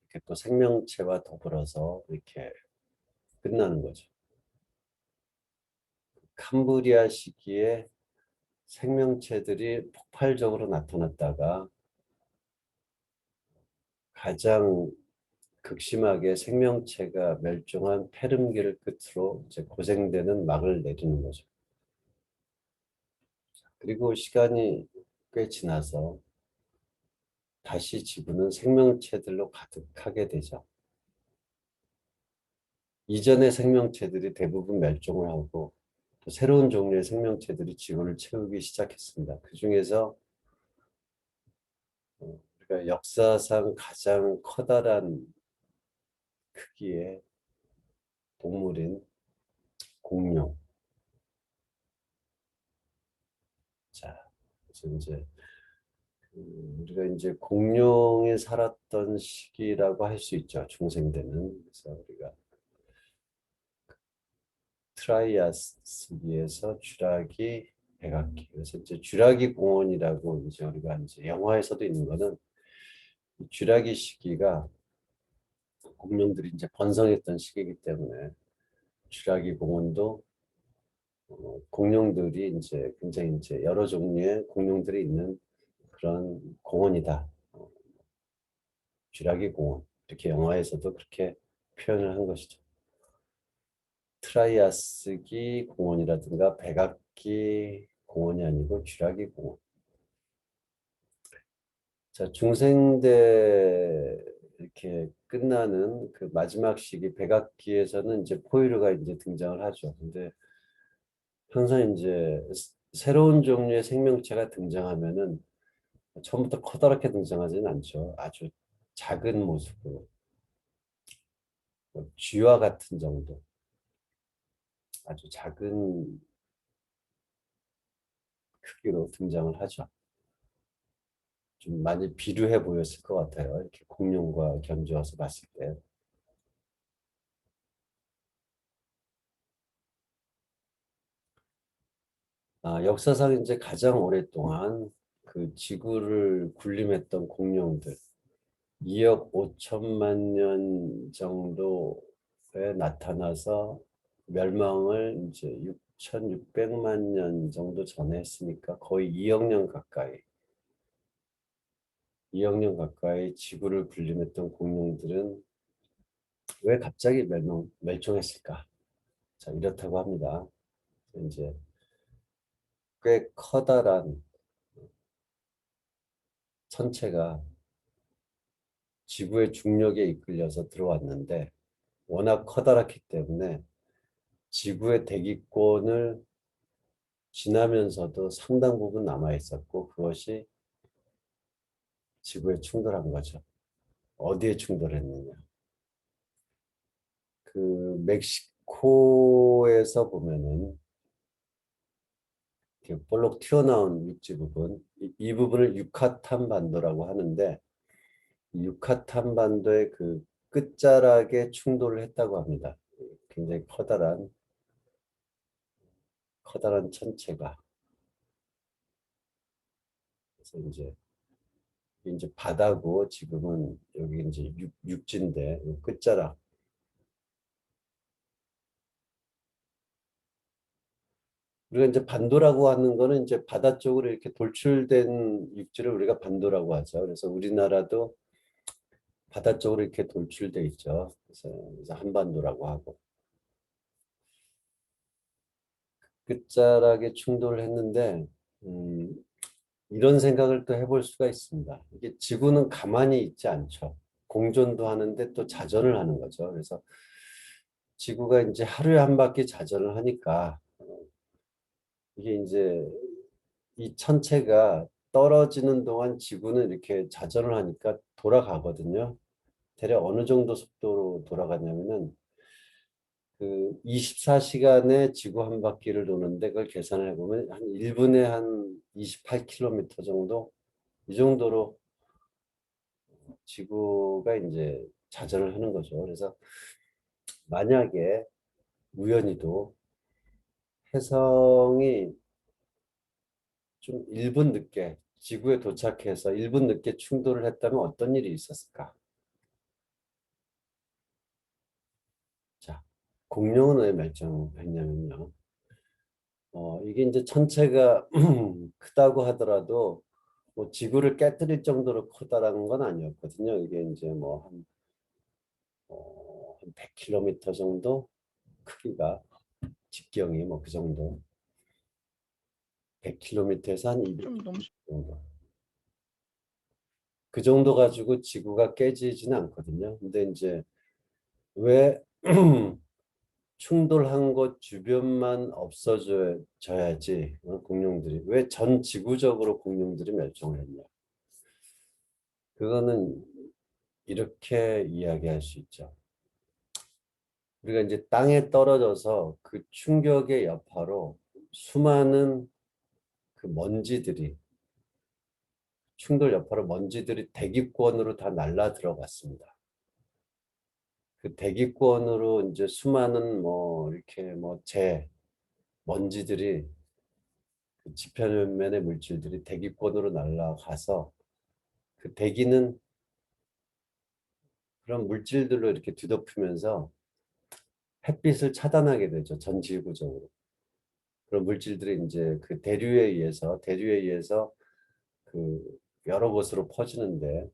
이렇게 또 생명체와 더불어서 이렇게 끝나는 거죠. 캄브리아 시기에 생명체들이 폭발적으로 나타났다가 가장 극심하게 생명체가 멸종한 페름기를 끝으로 이제 고생대는 막을 내리는 거죠. 그리고 시간이 꽤 지나서 다시 지구는 생명체들로 가득하게 되죠. 이전의 생명체들이 대부분 멸종을 하고 또 새로운 종류의 생명체들이 지구를 채우기 시작했습니다. 그 중에서 우리가 역사상 가장 커다란 크기의 동물인 공룡. 자, 그래서 이제 우리가 이제 공룡이 살았던 시기라고 할 수 있죠. 중생대는. 그래서 우리가 트라이아스기에서 쥐라기, 백악기. 그래서 이제 쥐라기 공원이라고 이제 우리가 이제 영화에서도 있는 거는 쥐라기 시기가 공룡들이 이제 번성했던 시기이기 때문에 쥐라기 공원도 공룡들이 이제 굉장히 이제 여러 종류의 공룡들이 있는 그런 공원이다. 쥐라기 공원. 이렇게 영화에서도 그렇게 표현을 한 것이죠. 트라이아스기 공원이라든가 백악기 공원이 아니고 쥐라기 공원. 자, 중생대 이렇게 끝나는 그 마지막 시기 백악기에서는 이제 포유류가 이제 등장을 하죠. 근데 항상 이제 새로운 종류의 생명체가 등장하면은 처음부터 커다랗게 등장하지는 않죠. 아주 작은 모습으로 뭐 쥐와 같은 정도, 아주 작은 크기로 등장을 하죠. 좀 많이 비루해 보였을 것 같아요. 이렇게 공룡과 견주어서 봤을 때. 역사상 이제 가장 오랫동안 그 지구를 군림했던 공룡들 2억 5천만 년 정도에 나타나서 멸망을 이제 6,600만 년 정도 전에 했으니까 거의 2억 년 가까이 2억 년 가까이 지구를 군림했던 공룡들은 왜 갑자기 멸종했을까? 자, 이렇다고 합니다. 이제 꽤 커다란 천체가 지구의 중력에 이끌려서 들어왔는데 워낙 커다랗기 때문에 지구의 대기권을 지나면서도 상당 부분 남아 있었고 그것이 지구에 충돌한 거죠. 어디에 충돌했느냐? 그 멕시코에서 보면은 이렇게 볼록 튀어나온 육지 부분, 이 부분을 유카탄 반도라고 하는데 이 유카탄 반도의 그 끝자락에 충돌을 했다고 합니다. 굉장히 커다란 천체가. 그래서 이제 바다고 지금은 여기 이제 육지인데 끝자락. 우리가 이제 반도라고 하는 거는 이제 바다 쪽으로 이렇게 돌출된 육지를 우리가 반도라고 하죠. 그래서 우리나라도 바다 쪽으로 이렇게 돌출돼 있죠. 그래서 한반도라고 하고. 끝자락에 충돌을 했는데 이런 생각을 또 해볼 수가 있습니다. 이게 지구는 가만히 있지 않죠. 공존도 하는데 또 자전을 하는 거죠. 그래서 지구가 이제 하루에 한 바퀴 자전을 하니까 이게 이제 이 천체가 떨어지는 동안 지구는 이렇게 자전을 하니까 돌아가거든요. 대략 어느 정도 속도로 돌아가냐면은 그 24시간에 지구 한 바퀴를 도는데 그걸 계산을 해보면 한 1분에 한 28km 정도 이 정도로 지구가 이제 자전을 하는 거죠. 그래서 만약에 우연히도 혜성이 좀 1분 늦게 지구에 도착해서 1분 늦게 충돌을 했다면 어떤 일이 있었을까? 자, 공룡은 왜 멸종했냐면요. 이게 이제 천체가 크다고 하더라도 뭐 지구를 깨뜨릴 정도로 커다란 건 아니었거든요. 이게 이제 뭐 한 100km 정도 크기가 직경이 뭐 그 정도 100km에서 한
좀
200km
너무
정도 그 정도 가지고 지구가 깨지지는 않거든요. 근데 이제 왜 충돌한 곳 주변만 없어져야지 공룡들이 왜 전 지구적으로 공룡들이 멸종을 했냐? 그거는 이렇게 이야기할 수 있죠. 우리가 이제 땅에 떨어져서 그 충격의 여파로 수많은 그 먼지들이 충돌 여파로 먼지들이 대기권으로 다 날라 들어갔습니다. 그 대기권으로 이제 수많은 뭐 이렇게 뭐 먼지들이 그 지표면의 물질들이 대기권으로 날아가서 그 대기는 그런 물질들로 이렇게 뒤덮으면서 햇빛을 차단하게 되죠. 전 지구적으로. 그런 물질들이 이제 그 대류에 의해서 그 여러 곳으로 퍼지는데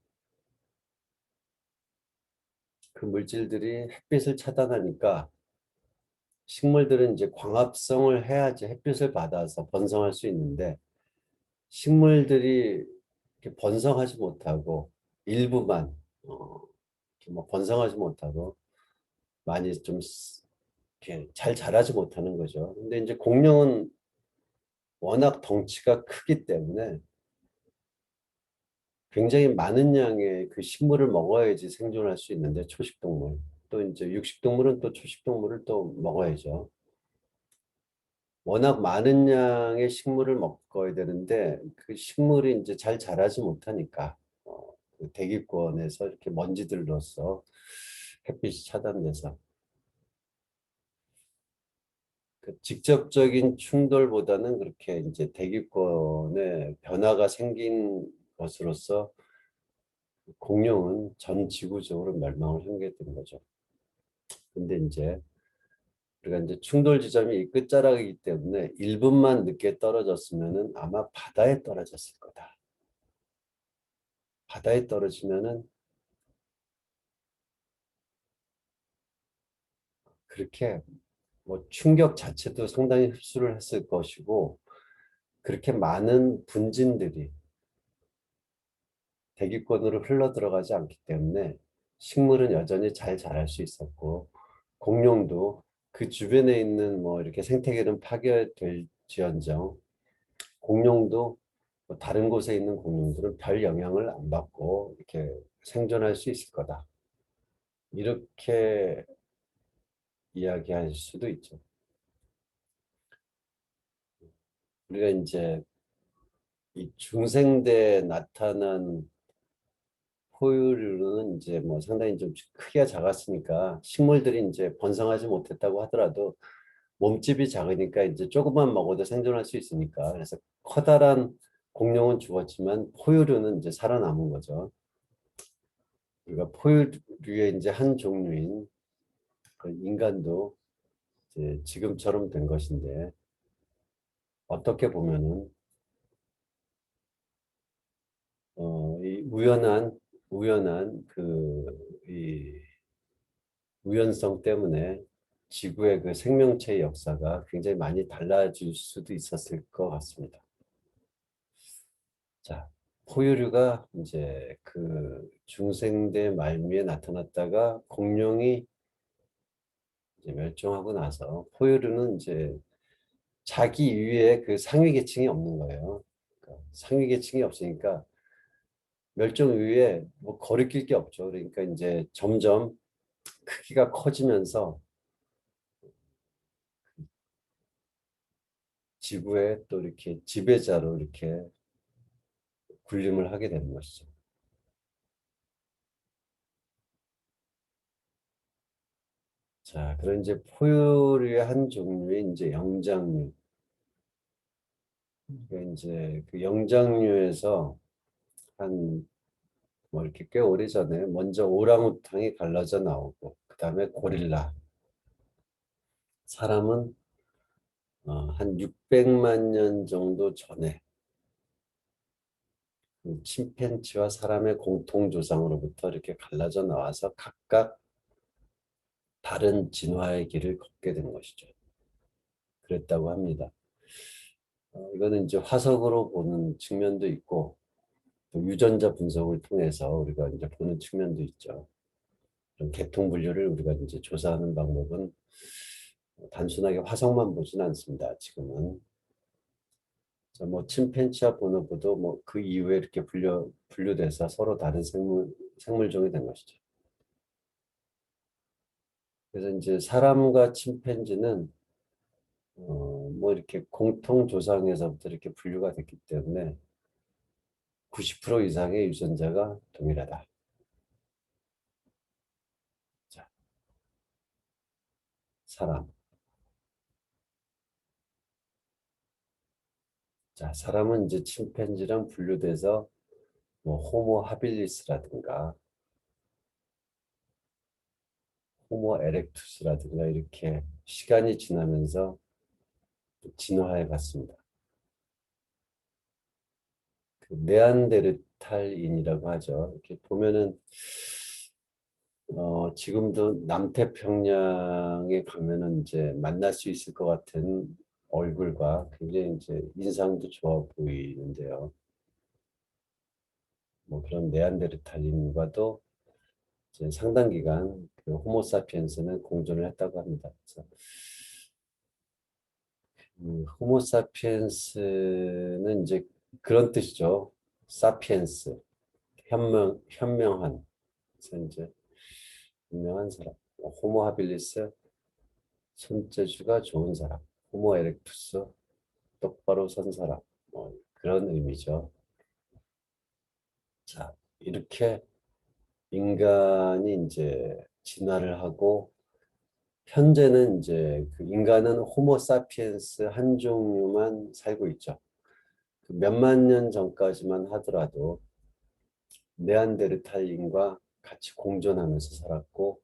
그 물질들이 햇빛을 차단하니까 식물들은 이제 광합성을 해야지 햇빛을 받아서 번성할 수 있는데 식물들이 이렇게 번성하지 못하고 일부만 이렇게 뭐 번성하지 못하고 많이 좀 이렇게 잘 자라지 못하는 거죠. 근데 이제 공룡은 워낙 덩치가 크기 때문에 굉장히 많은 양의 그 식물을 먹어야지 생존할 수 있는데 초식동물 또 이제 육식동물은 또 초식동물을 또 먹어야죠. 워낙 많은 양의 식물을 먹어야 되는데 그 식물이 이제 잘 자라지 못하니까 그 대기권에서 이렇게 먼지들로서 햇빛이 차단돼서 그 직접적인 충돌보다는 그렇게 이제 대기권에 변화가 생긴 것으로서 공룡은 전 지구적으로 멸망을 한 게 된 거죠. 근데 이제 우리가 이제 충돌 지점이 이 끝자락이기 때문에 1분만 늦게 떨어졌으면은 아마 바다에 떨어졌을 거다. 바다에 떨어지면은 그렇게 뭐 충격 자체도 상당히 흡수를 했을 것이고 그렇게 많은 분진들이 대기권으로 흘러 들어가지 않기 때문에 식물은 여전히 잘 자랄 수 있었고 공룡도 그 주변에 있는 뭐 이렇게 생태계는 파괴될지언정 공룡도 뭐 다른 곳에 있는 공룡들은 별 영향을 안 받고 이렇게 생존할 수 있을 거다. 이렇게 이야기할 수도 있죠. 우리가 이제 이 중생대에 나타난 포유류는 이제 뭐 상당히 좀 크기가 작았으니까 식물들이 이제 번성하지 못했다고 하더라도 몸집이 작으니까 이제 조금만 먹어도 생존할 수 있으니까 그래서 커다란 공룡은 죽었지만 포유류는 이제 살아남은 거죠. 우리가 포유류의 이제 한 종류인 그 인간도 이제 지금처럼 된 것인데 어떻게 보면은 이 우연한 그 이 우연성 때문에 지구의 그 생명체의 역사가 굉장히 많이 달라질 수도 있었을 것 같습니다. 자, 포유류가 이제 그 중생대 말미에 나타났다가 공룡이 이제 멸종하고 나서 포유류는 이제 자기 위에 그 상위 계층이 없는 거예요. 그러니까 상위 계층이 없으니까 멸종 이후에 뭐 거리낄 게 없죠. 그러니까 이제 점점 크기가 커지면서 지구의 또 이렇게 지배자로 이렇게 군림을 하게 되는 것이죠. 자, 그런 이제 포유류의 한 종류의 이제 영장류. 이제 그 영장류에서 한 뭐 이렇게 꽤 오래전에 먼저 오랑우탕이 갈라져 나오고 그 다음에 고릴라. 사람은 한 600만 년 정도 전에 그 침팬지와 사람의 공통 조상으로부터 이렇게 갈라져 나와서 각각 다른 진화의 길을 걷게 된 것이죠. 그랬다고 합니다. 이거는 이제 화석으로 보는 측면도 있고 또 유전자 분석을 통해서 우리가 이제 보는 측면도 있죠. 그런 계통 분류를 우리가 이제 조사하는 방법은 단순하게 화석만 보진 않습니다. 지금은 뭐 침팬지와 보노보도 뭐 그 이후에 이렇게 분류돼서 서로 다른 생물종이 된 것이죠. 그래서 이제 사람과 침팬지는 뭐 이렇게 공통 조상에서부터 이렇게 분류가 됐기 때문에 90% 이상의 유전자가 동일하다. 자, 사람. 자, 사람은 이제 침팬지랑 분류돼서 뭐 호모 하빌리스라든가 호모 에렉투스라든가 이렇게 시간이 지나면서 진화해 갔습니다. 그 네안데르탈인이라고 하죠. 이렇게 보면은 지금도 남태평양에 가면은 이제 만날 수 있을 것 같은 얼굴과 굉장히 이제 인상도 좋아 보이는데요. 뭐 그런 네안데르탈인과도 이제 상당 기간 그 호모사피엔스는 공존을 했다고 합니다. 그래서 호모사피엔스는 이제 그런 뜻이죠. 사피엔스, 현명한. 그래서 이제 현명한 사람. 호모 하빌리스, 손재주가 좋은 사람. 호모 에렉투스, 똑바로 선 사람. 뭐 그런 의미죠. 자, 이렇게 인간이 이제 진화를 하고 현재는 이제 그 인간은 호모 사피엔스 한 종류만 살고 있죠. 그 몇만 년 전까지만 하더라도 네안데르탈인과 같이 공존하면서 살았고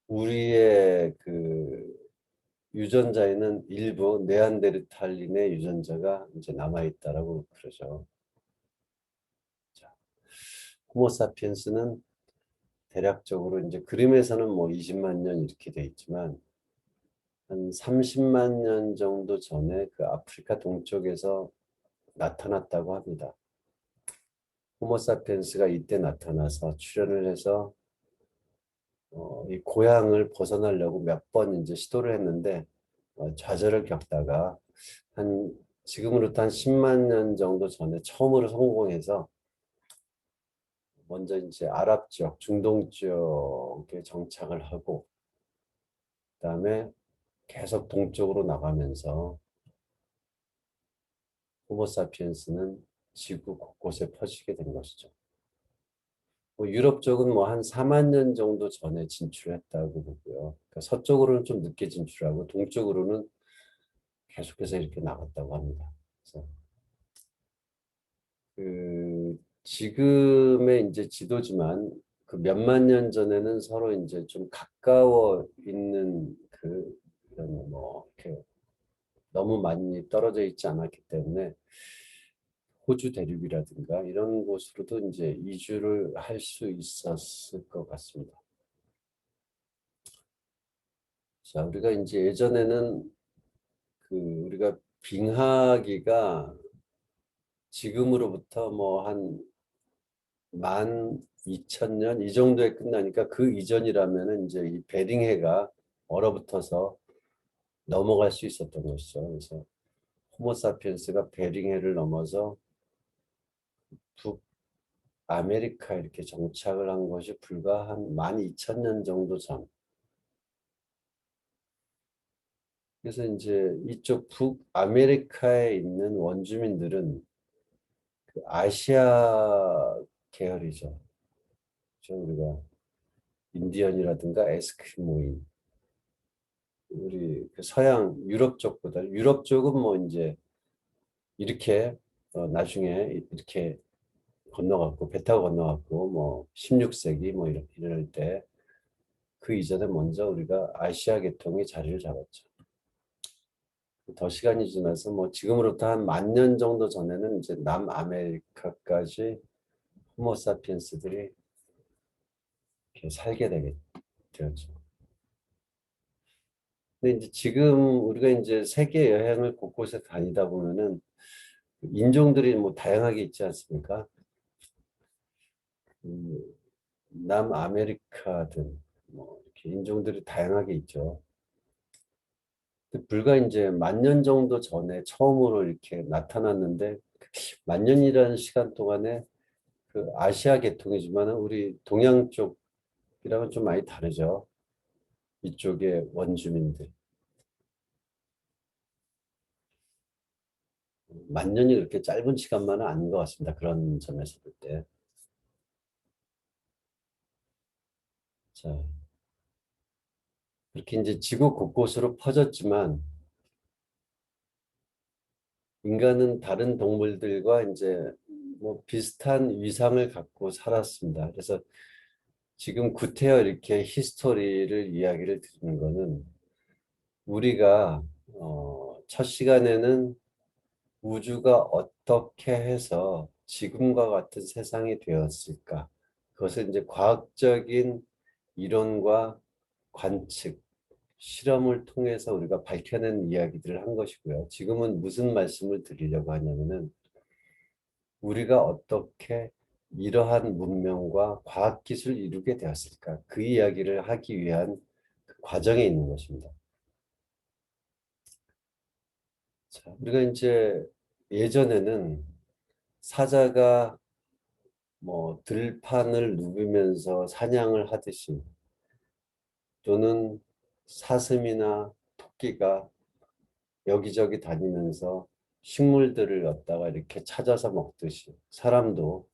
우리의 그 유전자에는 일부 네안데르탈린의 유전자가 이제 남아 있다라고 그러죠. 자, 호모사피엔스는 대략적으로 이제 그림에서는 뭐 20만 년 이렇게 돼 있지만 한 30만 년 정도 전에 그 아프리카 동쪽에서 나타났다고 합니다. 호모사피엔스가 이때 나타나서 출현을 해서 이 고향을 벗어나려고 몇 번 이제 시도를 했는데 좌절을 겪다가 한 지금으로부터 한 10만 년 정도 전에 처음으로 성공해서 먼저 이제 아랍 지역, 중동 지역에 정착을 하고 그다음에 계속 동쪽으로 나가면서 호모사피엔스는 지구 곳곳에 퍼지게 된 것이죠. 뭐 유럽 쪽은 뭐 한 4만 년 정도 전에 진출했다고 보고요. 그러니까 서쪽으로는 좀 늦게 진출하고 동쪽으로는 계속해서 이렇게 나갔다고 합니다. 그래서 그 지금의 이제 지도지만 그 몇만 년 전에는 서로 이제 좀 가까워 있는 그 이런 뭐 이렇게 너무 많이 떨어져 있지 않았기 때문에 호주 대륙이라든가 이런 곳으로도 이제 이주를 할 수 있었을 것 같습니다. 자, 우리가 이제 예전에는 우리가 빙하기가 지금으로부터 뭐 한 12,000년 이 정도에 끝나니까 그 이전이라면은 이제 이 베링해가 얼어붙어서 넘어갈 수 있었던 것이죠. 그래서 호모사피엔스가 베링해를 넘어서 북아메리카에 이렇게 정착을 한 것이 불과 한 12,000년 정도 전. 그래서 이제 이쪽 북아메리카에 있는 원주민들은 그 아시아 계열이죠. 그렇죠? 우리가 인디언이라든가 에스키모인, 우리 그 서양 유럽 쪽보다 유럽 쪽은 뭐 이제 이렇게 나중에 이렇게 건너갔고 배 타고 건너갔고 뭐 16세기 뭐 이럴 때 그 이전에 먼저 우리가 아시아 계통이 자리를 잡았죠. 더 시간이 지나서 뭐 지금으로부터 한 10,000년 정도 전에는 이제 남아메리카까지 호모사피엔스들이 이렇게 살게 되었죠. 근데 이제 지금 우리가 이제 세계 여행을 곳곳에 다니다 보면은 인종들이 뭐 다양하게 있지 않습니까? 남아메리카든 뭐 이렇게 인종들이 다양하게 있죠. 불과 이제 10,000년 정도 전에 처음으로 이렇게 나타났는데 10,000년이라는 시간 동안에 그 아시아 계통이지만 우리 동양 쪽이랑은 좀 많이 다르죠. 이쪽의 원주민들. 10,000년이 그렇게 짧은 시간만은 아닌 것 같습니다. 그런 점에서 볼 때. 자, 그렇게 이제 지구 곳곳으로 퍼졌지만 인간은 다른 동물들과 이제 뭐 비슷한 위상을 갖고 살았습니다. 그래서 지금 구태여 이렇게 히스토리를 이야기를 드리는 거는 우리가 첫 시간에는 우주가 어떻게 해서 지금과 같은 세상이 되었을까? 그것을 이제 과학적인 이론과 관측, 실험을 통해서 우리가 밝혀낸 이야기들을 한 것이고요. 지금은 무슨 말씀을 드리려고 하냐면은 우리가 어떻게 이러한 문명과 과학기술을 이루게 되었을까? 그 이야기를 하기 위한 그 과정에 있는 것입니다. 자, 우리가 이제 예전에는 사자가 뭐 들판을 누비면서 사냥을 하듯이 또는 사슴이나 토끼가 여기저기 다니면서 식물들을 갖다가 이렇게 찾아서 먹듯이 사람도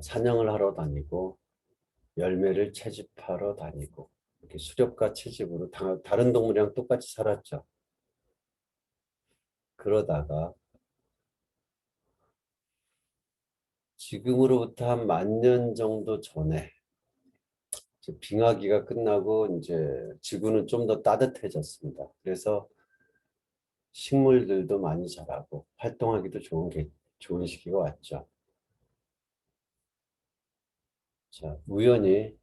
사냥을 하러 다니고 열매를 채집하러 다니고 이렇게 수렵과 채집으로 다른 동물이랑 똑같이 살았죠. 그러다가 지금으로부터 한 10,000년 정도 전에 이제 빙하기가 끝나고 이제 지구는 좀 더 따뜻해졌습니다. 그래서 식물들도 많이 자라고 활동하기도 좋은 시기가 왔죠. 자, 우연히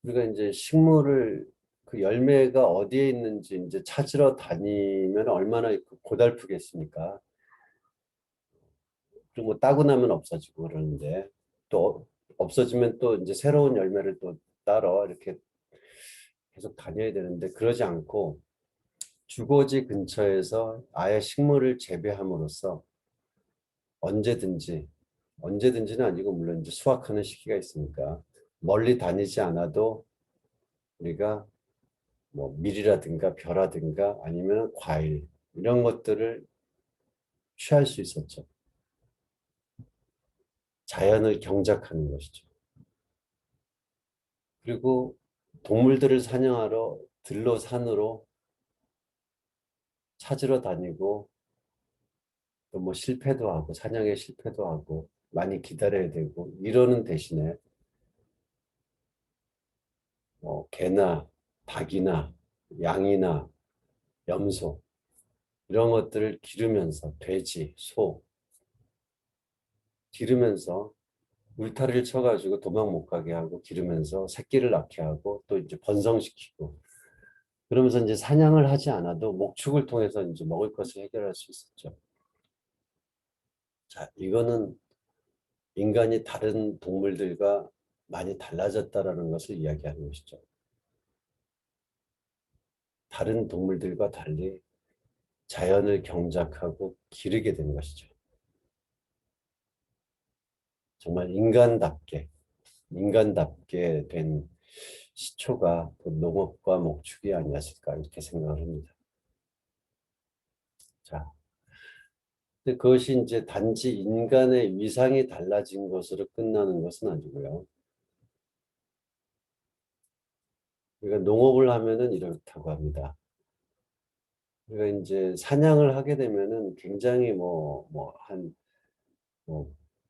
우리가 이제 식물을 그 열매가 어디에 있는지 이제 찾으러 다니면 얼마나 고달프겠습니까? 그리고 뭐 따고 나면 없어지고 그러는데 또 없어지면 또 이제 새로운 열매를 또 따러 이렇게 계속 다녀야 되는데 그러지 않고 주거지 근처에서 아예 식물을 재배함으로써 언제든지 언제든지는 아니고 물론 이제 수확하는 시기가 있으니까 멀리 다니지 않아도 우리가 뭐 밀이라든가 벼라든가 아니면 과일 이런 것들을 취할 수 있었죠. 자연을 경작하는 것이죠. 그리고 동물들을 사냥하러 들로 산으로 찾으러 다니고 또 뭐 실패도 하고 사냥에 실패도 하고 많이 기다려야 되고 이러는 대신에 개나 닭이나 양이나 염소 이런 것들을 기르면서 돼지, 소 기르면서 울타리를 쳐가지고 도망 못 가게 하고 기르면서 새끼를 낳게 하고 또 이제 번성시키고 그러면서 이제 사냥을 하지 않아도 목축을 통해서 이제 먹을 것을 해결할 수 있었죠. 자, 이거는 인간이 다른 동물들과 많이 달라졌다라는 것을 이야기하는 것이죠. 다른 동물들과 달리 자연을 경작하고 기르게 된 것이죠. 정말 인간답게 된 시초가 그 농업과 목축이 아니었을까 이렇게 생각을 합니다. 자, 근데 그것이 이제 단지 인간의 위상이 달라진 것으로 끝나는 것은 아니고요. 우리가 농업을 하면은 이렇다고 합니다. 우리가 이제 사냥을 하게 되면은 굉장히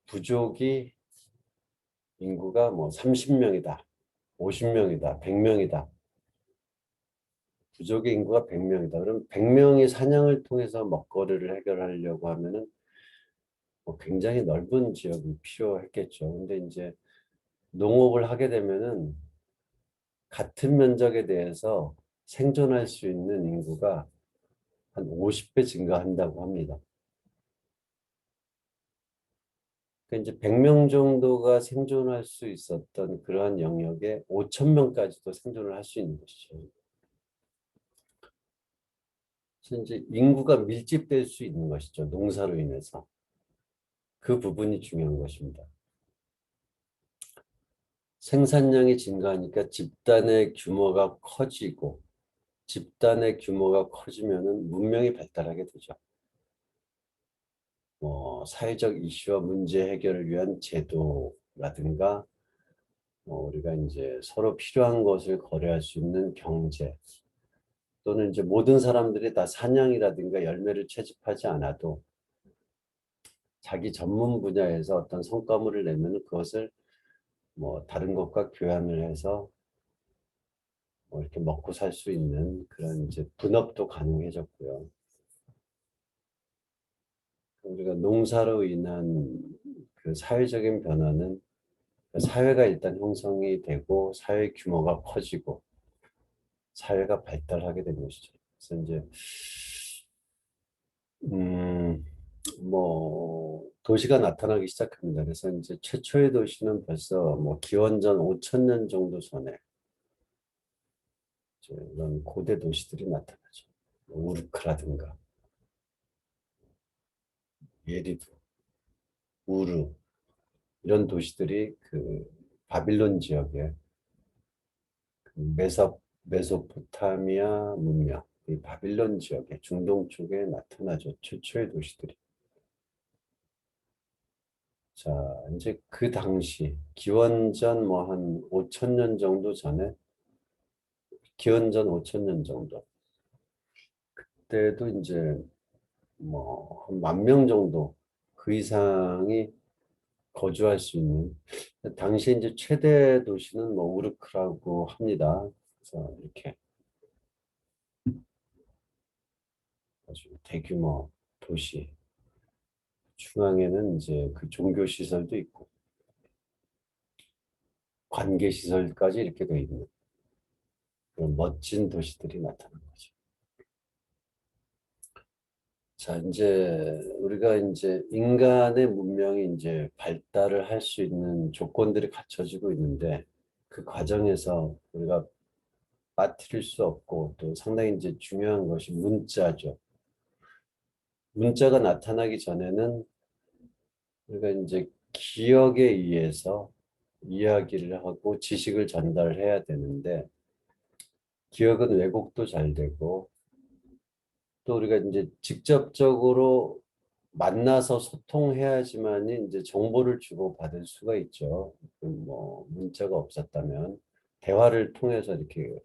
부족이 인구가 뭐 30명이다, 50명이다, 100명이다. 부족의 인구가 100명이다. 그럼 100명이 사냥을 통해서 먹거리를 해결하려고 하면은 뭐 굉장히 넓은 지역이 필요했겠죠. 근데 이제 농업을 하게 되면은 같은 면적에 대해서 생존할 수 있는 인구가 한 50배 증가한다고 합니다. 그러니까 이제 100명 정도가 생존할 수 있었던 그러한 영역에 5,000명까지도 생존을 할 수 있는 것이죠. 그래서 이제 인구가 밀집될 수 있는 것이죠. 농사로 인해서. 그 부분이 중요한 것입니다. 생산량이 증가하니까 집단의 규모가 커지고 집단의 규모가 커지면은 문명이 발달하게 되죠. 사회적 이슈와 문제 해결을 위한 제도라든가 우리가 이제 서로 필요한 것을 거래할 수 있는 경제 또는 이제 모든 사람들이 다 사냥이라든가 열매를 채집하지 않아도 자기 전문 분야에서 어떤 성과물을 내면 그것을 뭐 다른 것과 교환을 해서 뭐 이렇게 먹고 살 수 있는 그런 이제 분업도 가능해졌고요. 우리가 농사로 인한 그 사회적인 변화는 사회가 일단 형성이 되고 사회 규모가 커지고 사회가 발달하게 된 것이죠. 그래서 이제 도시가 나타나기 시작합니다. 그래서 이제 최초의 도시는 벌써 뭐 기원전 5천 년 정도 전에 이제 이런 고대 도시들이 나타나죠. 우르크라든가 예리도, 우르 이런 도시들이 그 바빌론 지역에 그 메소포타미아 문명, 이 바빌론 지역에 중동 쪽에 나타나죠. 최초의 도시들이. 자, 이제 그 당시 기원전 뭐 한 5천 년 정도 전에 기원전 5천 년 정도 그때도 이제 뭐 한 10,000명 정도 그 이상이 거주할 수 있는 당시 이제 최대 도시는 뭐 우르크라고 합니다. 그래서 이렇게 아주 대규모 도시 중앙에는 이제 그 종교 시설도 있고 관계 시설까지 이렇게 돼 있는 그런 멋진 도시들이 나타난 거죠. 자, 이제 우리가 이제 인간의 문명이 이제 발달을 할 수 있는 조건들이 갖춰지고 있는데 그 과정에서 우리가 빠뜨릴 수 없고 또 상당히 이제 중요한 것이 문자죠. 문자가 나타나기 전에는 우리가 이제 기억에 의해서 이야기를 하고 지식을 전달해야 되는데 기억은 왜곡도 잘 되고 또 우리가 이제 직접적으로 만나서 소통해야지만이 이제 정보를 주고받을 수가 있죠. 뭐 문자가 없었다면 대화를 통해서 이렇게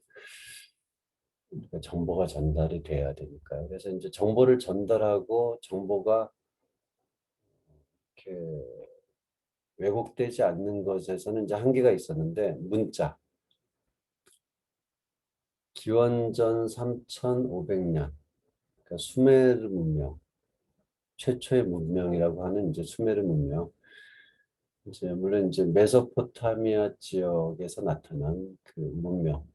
정보가 전달이 돼야 되니까요. 그래서 이제 정보를 전달하고 정보가 이렇게 왜곡되지 않는 것에서는 이제 한계가 있었는데 문자 기원전 3,500년 그러니까 수메르 문명 최초의 문명이라고 하는 이제 수메르 문명 이제 물론 이제 메소포타미아 지역에서 나타난 그 문명.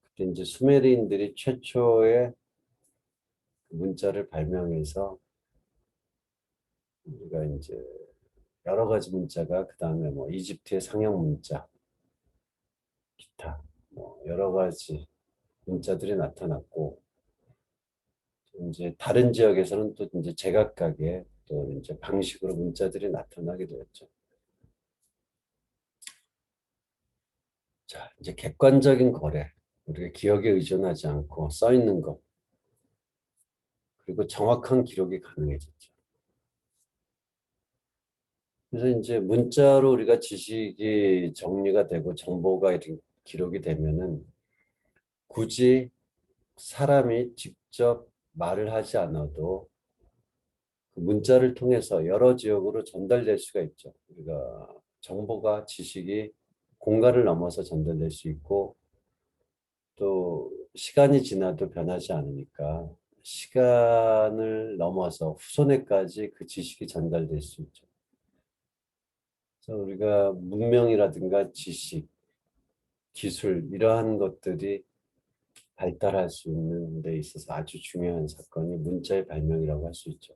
그때 이제 수메르인들이 최초의 문자를 발명해서 우리가 이제 여러 가지 문자가 그 다음에 뭐 이집트의 상형 문자, 기타 뭐 여러 가지 문자들이 나타났고 이제 다른 지역에서는 또 이제 제각각의 또 이제 방식으로 문자들이 나타나게 되었죠. 자, 이제 객관적인 거래, 우리가 기억에 의존하지 않고 써 있는 것, 그리고 정확한 기록이 가능해졌죠. 그래서 이제 문자로 우리가 지식이 정리가 되고 정보가 이렇게 기록이 되면은 굳이 사람이 직접 말을 하지 않아도 그 문자를 통해서 여러 지역으로 전달될 수가 있죠. 우리가 정보가 지식이 공간을 넘어서 전달될 수 있고 또 시간이 지나도 변하지 않으니까 시간을 넘어서 후손에까지 그 지식이 전달될 수 있죠. 그래서 우리가 문명이라든가 지식, 기술 이러한 것들이 발달할 수 있는 데 있어서 아주 중요한 사건이 문자의 발명이라고 할 수 있죠.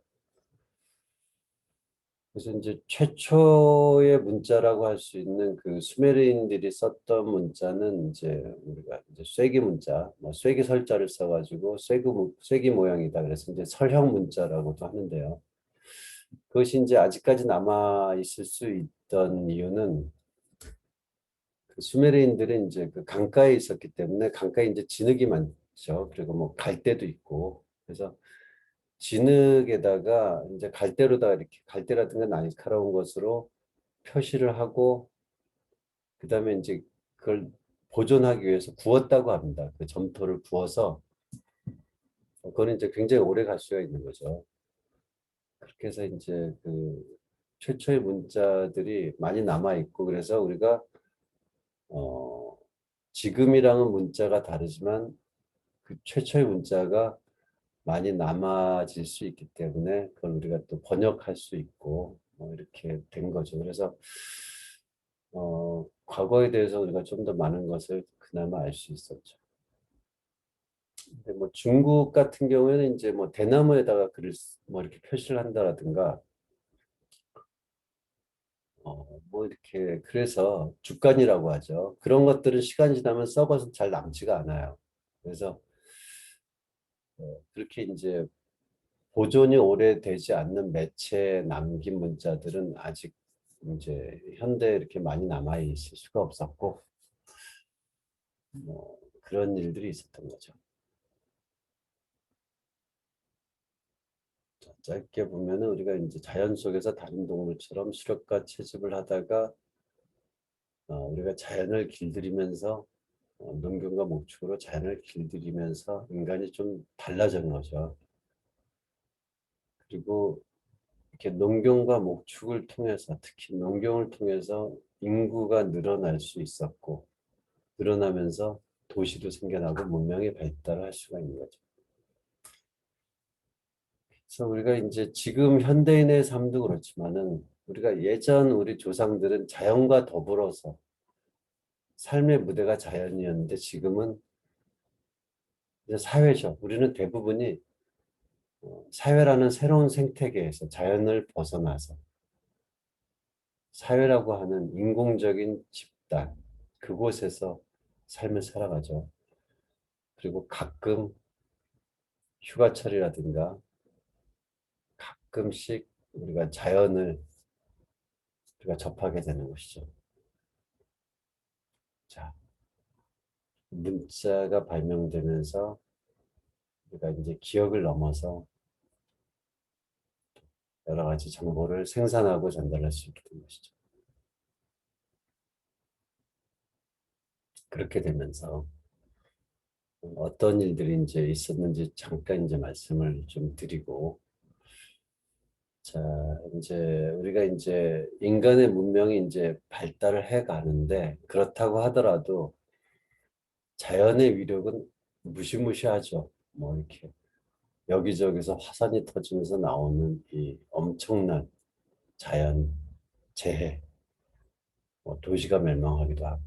그래서 이제 최초의 문자라고 할 수 있는 그 수메르인들이 썼던 문자는 이제 우리가 이제 쐐기 문자, 뭐 쐐기 설자를 써가지고 쐐기 모양이다. 그래서 이제 설형 문자라고도 하는데요. 그것이 이제 아직까지 남아 있을 수 있던 이유는 그 수메르인들은 이제 그 강가에 있었기 때문에 강가에 이제 진흙이 많죠. 그리고 뭐 갈대도 있고 그래서 진흙에다가 이제 갈대로다가 이렇게 갈대라든가 나이카라운 것으로 표시를 하고 그다음에 이제 그걸 보존하기 위해서 구웠다고 합니다. 그 점토를 구워서 그거는 이제 굉장히 오래 갈 수가 있는 거죠. 그렇게 해서 이제 그 최초의 문자들이 많이 남아 있고 그래서 우리가 어 지금이랑은 문자가 다르지만 그 최초의 문자가 많이 남아질 수 있기 때문에 그걸 우리가 또 번역할 수 있고 뭐 이렇게 된 거죠. 그래서 과거에 대해서 우리가 좀 더 많은 것을 그나마 알 수 있었죠. 근데 뭐 중국 같은 경우에는 이제 뭐 대나무에다가 글을 뭐 이렇게 표시를 한다라든가 뭐 이렇게 그래서 죽간이라고 하죠. 그런 것들은 시간이 지나면 썩어서 잘 남지가 않아요. 그래서 그렇게 이제 보존이 오래되지 않는 매체에 남긴 문자들은 아직 이제 현대에 이렇게 많이 남아 있을 수가 없었고 뭐 그런 일들이 있었던 거죠. 자, 짧게 보면은 우리가 이제 자연 속에서 다른 동물처럼 수렵과 채집을 하다가 우리가 자연을 길들이면서 농경과 목축으로 자연을 길들이면서 인간이 좀 달라진 거죠. 그리고 이렇게 농경과 목축을 통해서 특히 농경을 통해서 인구가 늘어날 수 있었고 늘어나면서 도시도 생겨나고 문명의 발달을 할 수가 있는 거죠. 그래서 우리가 이제 지금 현대인의 삶도 그렇지만은 우리가 예전 우리 조상들은 자연과 더불어서 삶의 무대가 자연이었는데 지금은 이제 사회죠. 우리는 대부분이 사회라는 새로운 생태계에서 자연을 벗어나서 사회라고 하는 인공적인 집단 그곳에서 삶을 살아가죠. 그리고 가끔 휴가철이라든가 가끔씩 우리가 자연을 우리가 접하게 되는 것이죠. 자, 문자가 발명되면서 우리가 이제 기억을 넘어서 여러 가지 정보를 생산하고 전달할 수 있게 된 것이죠. 그렇게 되면서 어떤 일들이 이제 있었는지 잠깐 이제 말씀을 좀 드리고, 자, 이제 우리가 이제 인간의 문명이 이제 발달을 해 가는데 그렇다고 하더라도 자연의 위력은 무시무시하죠. 뭐 이렇게 여기저기서 화산이 터지면서 나오는 이 엄청난 자연, 재해, 뭐 도시가 멸망하기도 하고,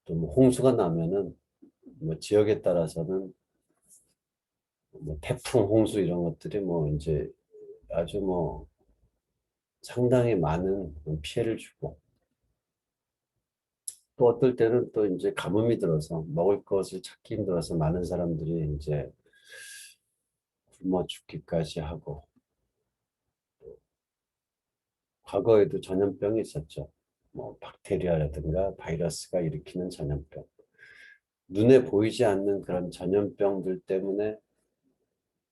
또 뭐 홍수가 나면은 뭐 지역에 따라서는 뭐 태풍, 홍수 이런 것들이 뭐 이제 아주 뭐 상당히 많은 피해를 주고, 또 어떨 때는 또 이제 가뭄이 들어서 먹을 것을 찾기 힘들어서 많은 사람들이 이제 굶어 죽기까지 하고, 과거에도 전염병이 있었죠. 뭐 박테리아라든가 바이러스가 일으키는 전염병. 눈에 보이지 않는 그런 전염병들 때문에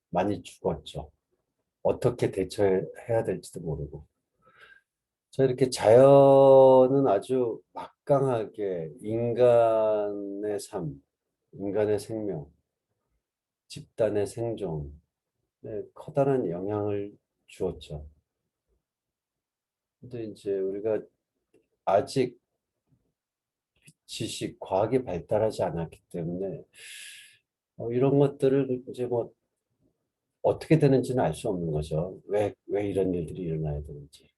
많이 죽었죠. 어떻게 대처해야 될지도 모르고. 자, 이렇게 자연은 아주 막강하게 인간의 삶, 인간의 생명, 집단의 생존에 커다란 영향을 주었죠. 근데 이제 우리가 아직 지식, 과학이 발달하지 않았기 때문에 이런 것들을 이제 뭐 어떻게 되는지는 알 수 없는 거죠. 왜 이런 일들이 일어나야 되는지.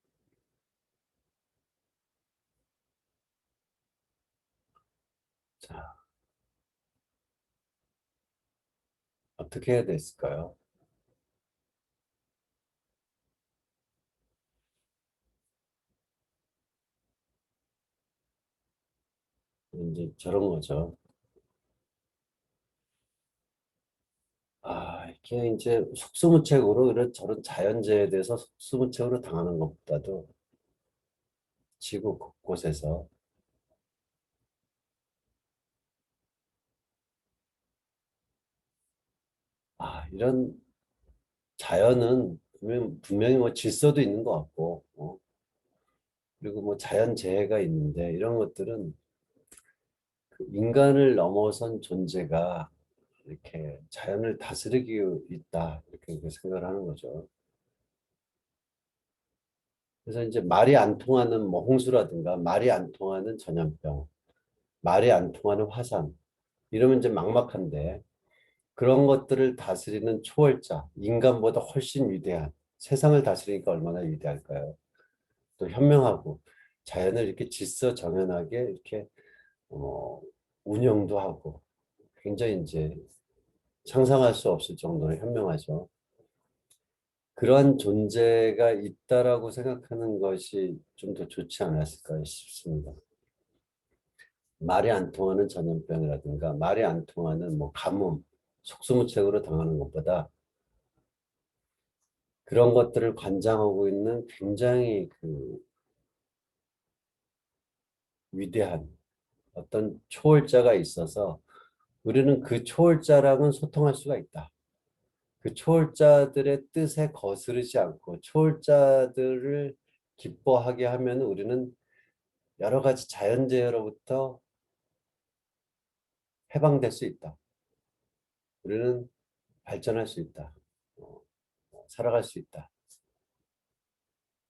자, 어떻게 해야 됐을까요? 이제 저런 거죠. 이게 이제 속수무책으로 이런 저런 자연재해에 대해서 속수무책으로 당하는 것보다도 지구 곳곳에서 이런 자연은 분명히 뭐 질서도 있는 것 같고, 그리고 뭐 자연재해가 있는데 이런 것들은 그 인간을 넘어선 존재가 이렇게 자연을 다스리고 있다 이렇게 생각을 하는 거죠. 그래서 이제 말이 안 통하는 뭐 홍수라든가 말이 안 통하는 전염병, 말이 안 통하는 화산 이러면 이제 막막한데 그런 것들을 다스리는 초월자, 인간보다 훨씬 위대한 세상을 다스리니까 얼마나 위대할까요? 또 현명하고 자연을 이렇게 질서정연하게 이렇게 어, 운영도 하고 굉장히 이제 상상할 수 없을 정도로 현명하죠. 그러한 존재가 있다라고 생각하는 것이 좀 더 좋지 않았을까 싶습니다. 말이 안 통하는 전염병이라든가 말이 안 통하는 뭐 가뭄, 속수무책으로 당하는 것보다 그런 것들을 관장하고 있는 굉장히 그 위대한 어떤 초월자가 있어서 우리는 그 초월자랑은 소통할 수가 있다. 그 초월자들의 뜻에 거스르지 않고 초월자들을 기뻐하게 하면 우리는 여러 가지 자연재해로부터 해방될 수 있다. 우리는 발전할 수 있다. 어, 살아갈 수 있다.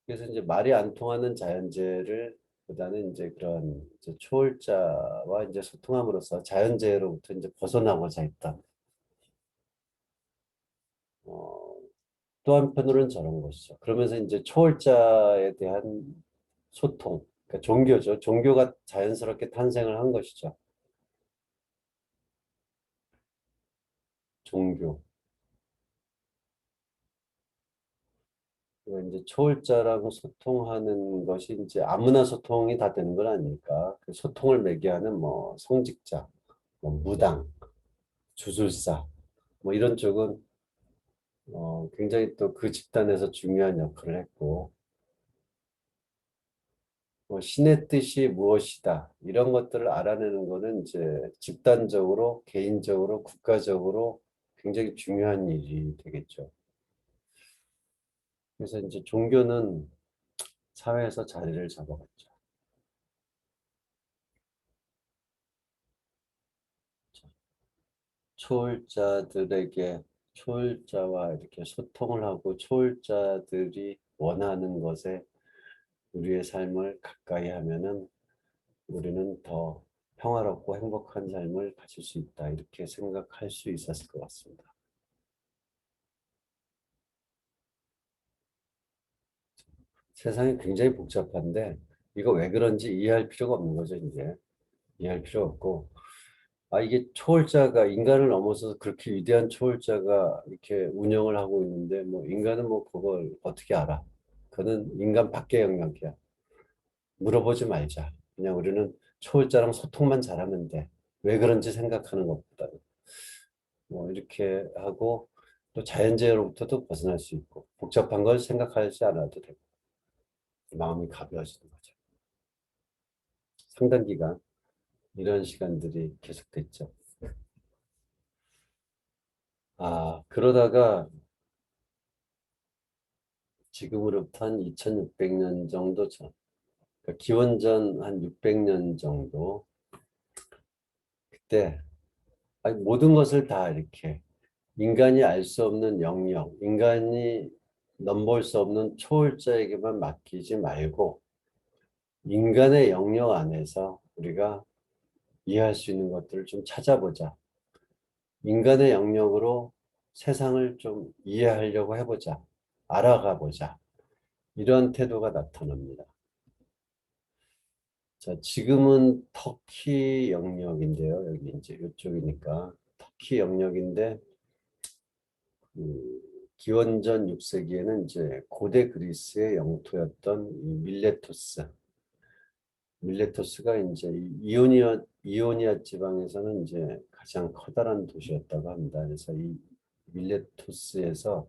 그래서 이제 말이 안 통하는 자연재해를 보다는 이제 그런 이제 초월자와 이제 소통함으로써 자연재해로부터 이제 벗어나고자 했다. 어, 또 한편으로는 저런 것이죠. 그러면서 이제 초월자에 대한 소통, 그러니까 종교죠. 종교가 자연스럽게 탄생을 한 것이죠. 종교. 그리고 이제 초월자라고 소통하는 것이 이제 아무나 소통이 다 되는 건 아니니까 그 소통을 매개하는 뭐 성직자, 뭐 무당, 주술사 뭐 이런 쪽은 굉장히 또 그 집단에서 중요한 역할을 했고 뭐 신의 뜻이 무엇이다 이런 것들을 알아내는 거는 이제 집단적으로 개인적으로 국가적으로 굉장히 중요한 일이 되겠죠. 그래서 이제 종교는 사회에서 자리를 잡아갔죠. 초월자들에게 초월자와 이렇게 소통을 하고 초월자들이 원하는 것에 우리의 삶을 가까이 하면은 우리는 더 평화롭고 행복한 삶을 가질 수 있다. 이렇게 생각할 수 있었을 것 같습니다. 세상이 굉장히 복잡한데 이거 왜 그런지 이해할 필요가 없는 거죠, 이제. 이해할 필요 없고 이게 초월자가 인간을 넘어서 그렇게 위대한 초월자가 이렇게 운영을 하고 있는데 뭐 인간은 뭐 그걸 어떻게 알아? 그는 인간 밖의 영역이야. 물어보지 말자. 그냥 우리는 초월자랑 소통만 잘하면 돼. 왜 그런지 생각하는 것보다 뭐 이렇게 하고 또 자연재해로부터도 벗어날 수 있고 복잡한 걸 생각하지 않아도 되고 마음이 가벼워지는 거죠. 상당 기간 이런 시간들이 계속됐죠. 그러다가 지금으로부터 한 2600년 정도 전, 그러니까 기원전 한 600년 정도, 그때 모든 것을 다 이렇게 인간이 알 수 없는 영역, 인간이 넘볼 수 없는 초월자에게만 맡기지 말고 인간의 영역 안에서 우리가 이해할 수 있는 것들을 좀 찾아보자. 인간의 영역으로 세상을 좀 이해하려고 해보자. 알아가 보자. 이런 태도가 나타납니다. 자, 지금은 터키 영역인데요. 여기 이제 이쪽이니까 터키 영역인데 기원전 6세기에는 이제 고대 그리스의 영토였던 이 밀레토스가 이제 이오니아 지방에서는 이제 가장 커다란 도시였다고 합니다. 그래서 이 밀레토스에서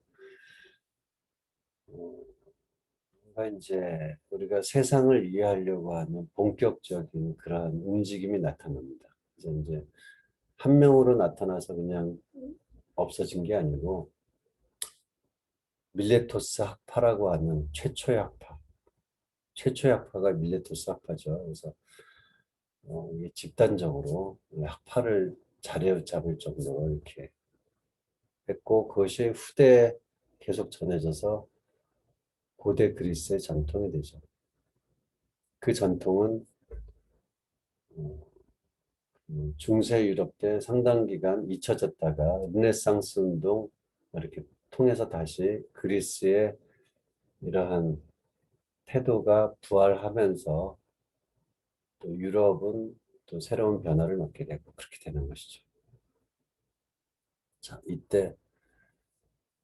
이제 우리가 세상을 이해하려고 하는 본격적인 그러한 움직임이 나타납니다. 그래서 이제 한 명으로 나타나서 그냥 없어진 게 아니고 밀레토스 학파라고 하는 최초의 학파가 밀레토스 학파죠. 그래서 이게 집단적으로 학파를 자리잡을 정도로 이렇게 했고 그것이 후대에 계속 전해져서 고대 그리스의 전통이 되죠. 그 전통은 중세 유럽 때 상당 기간 잊혀졌다가 르네상스 운동 이렇게 통해서 다시 그리스의 이러한 태도가 부활하면서 또 유럽은 또 새로운 변화를 얻게 되고 그렇게 되는 것이죠. 자, 이때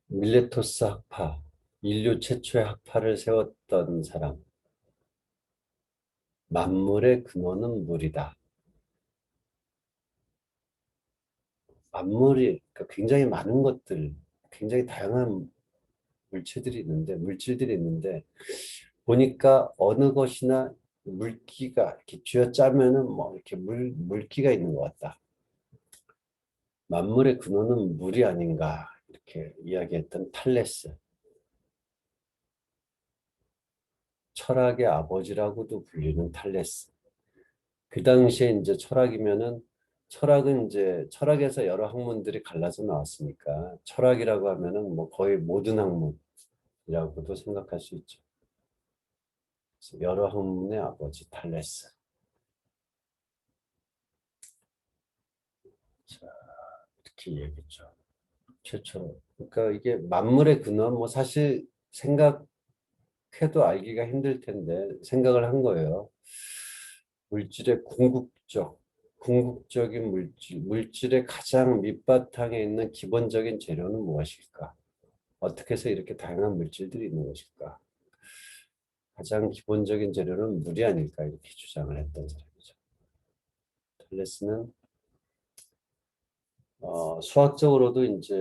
밀레토스 학파, 인류 최초의 학파를 세웠던 사람, 만물의 근원은 물이다. 만물이 그러니까 굉장히 많은 것들, 굉장히 다양한 물질들이 있는데 보니까 어느 것이나 물기가 이렇게 쥐어짜면은 뭐 이렇게 물기가 있는 것 같다. 만물의 근원은 물이 아닌가 이렇게 이야기했던 탈레스. 철학의 아버지라고도 불리는 탈레스. 그 당시에 이제 철학은 이제 철학에서 여러 학문들이 갈라져 나왔으니까 철학이라고 하면은 뭐 거의 모든 학문이라고도 생각할 수 있죠. 그래서 여러 학문의 아버지 탈레스. 자, 이렇게 얘기했죠. 최초. 그러니까 이게 만물의 근원 뭐 사실 생각해도 알기가 힘들 텐데 생각을 한 거예요. 물질의 궁극적인 물질의 가장 밑바탕에 있는 기본적인 재료는 무엇일까? 어떻게 해서 이렇게 다양한 물질들이 있는 것일까? 가장 기본적인 재료는 물이 아닐까 이렇게 주장을 했던 사람이죠. 탈레스는 수학적으로도 이제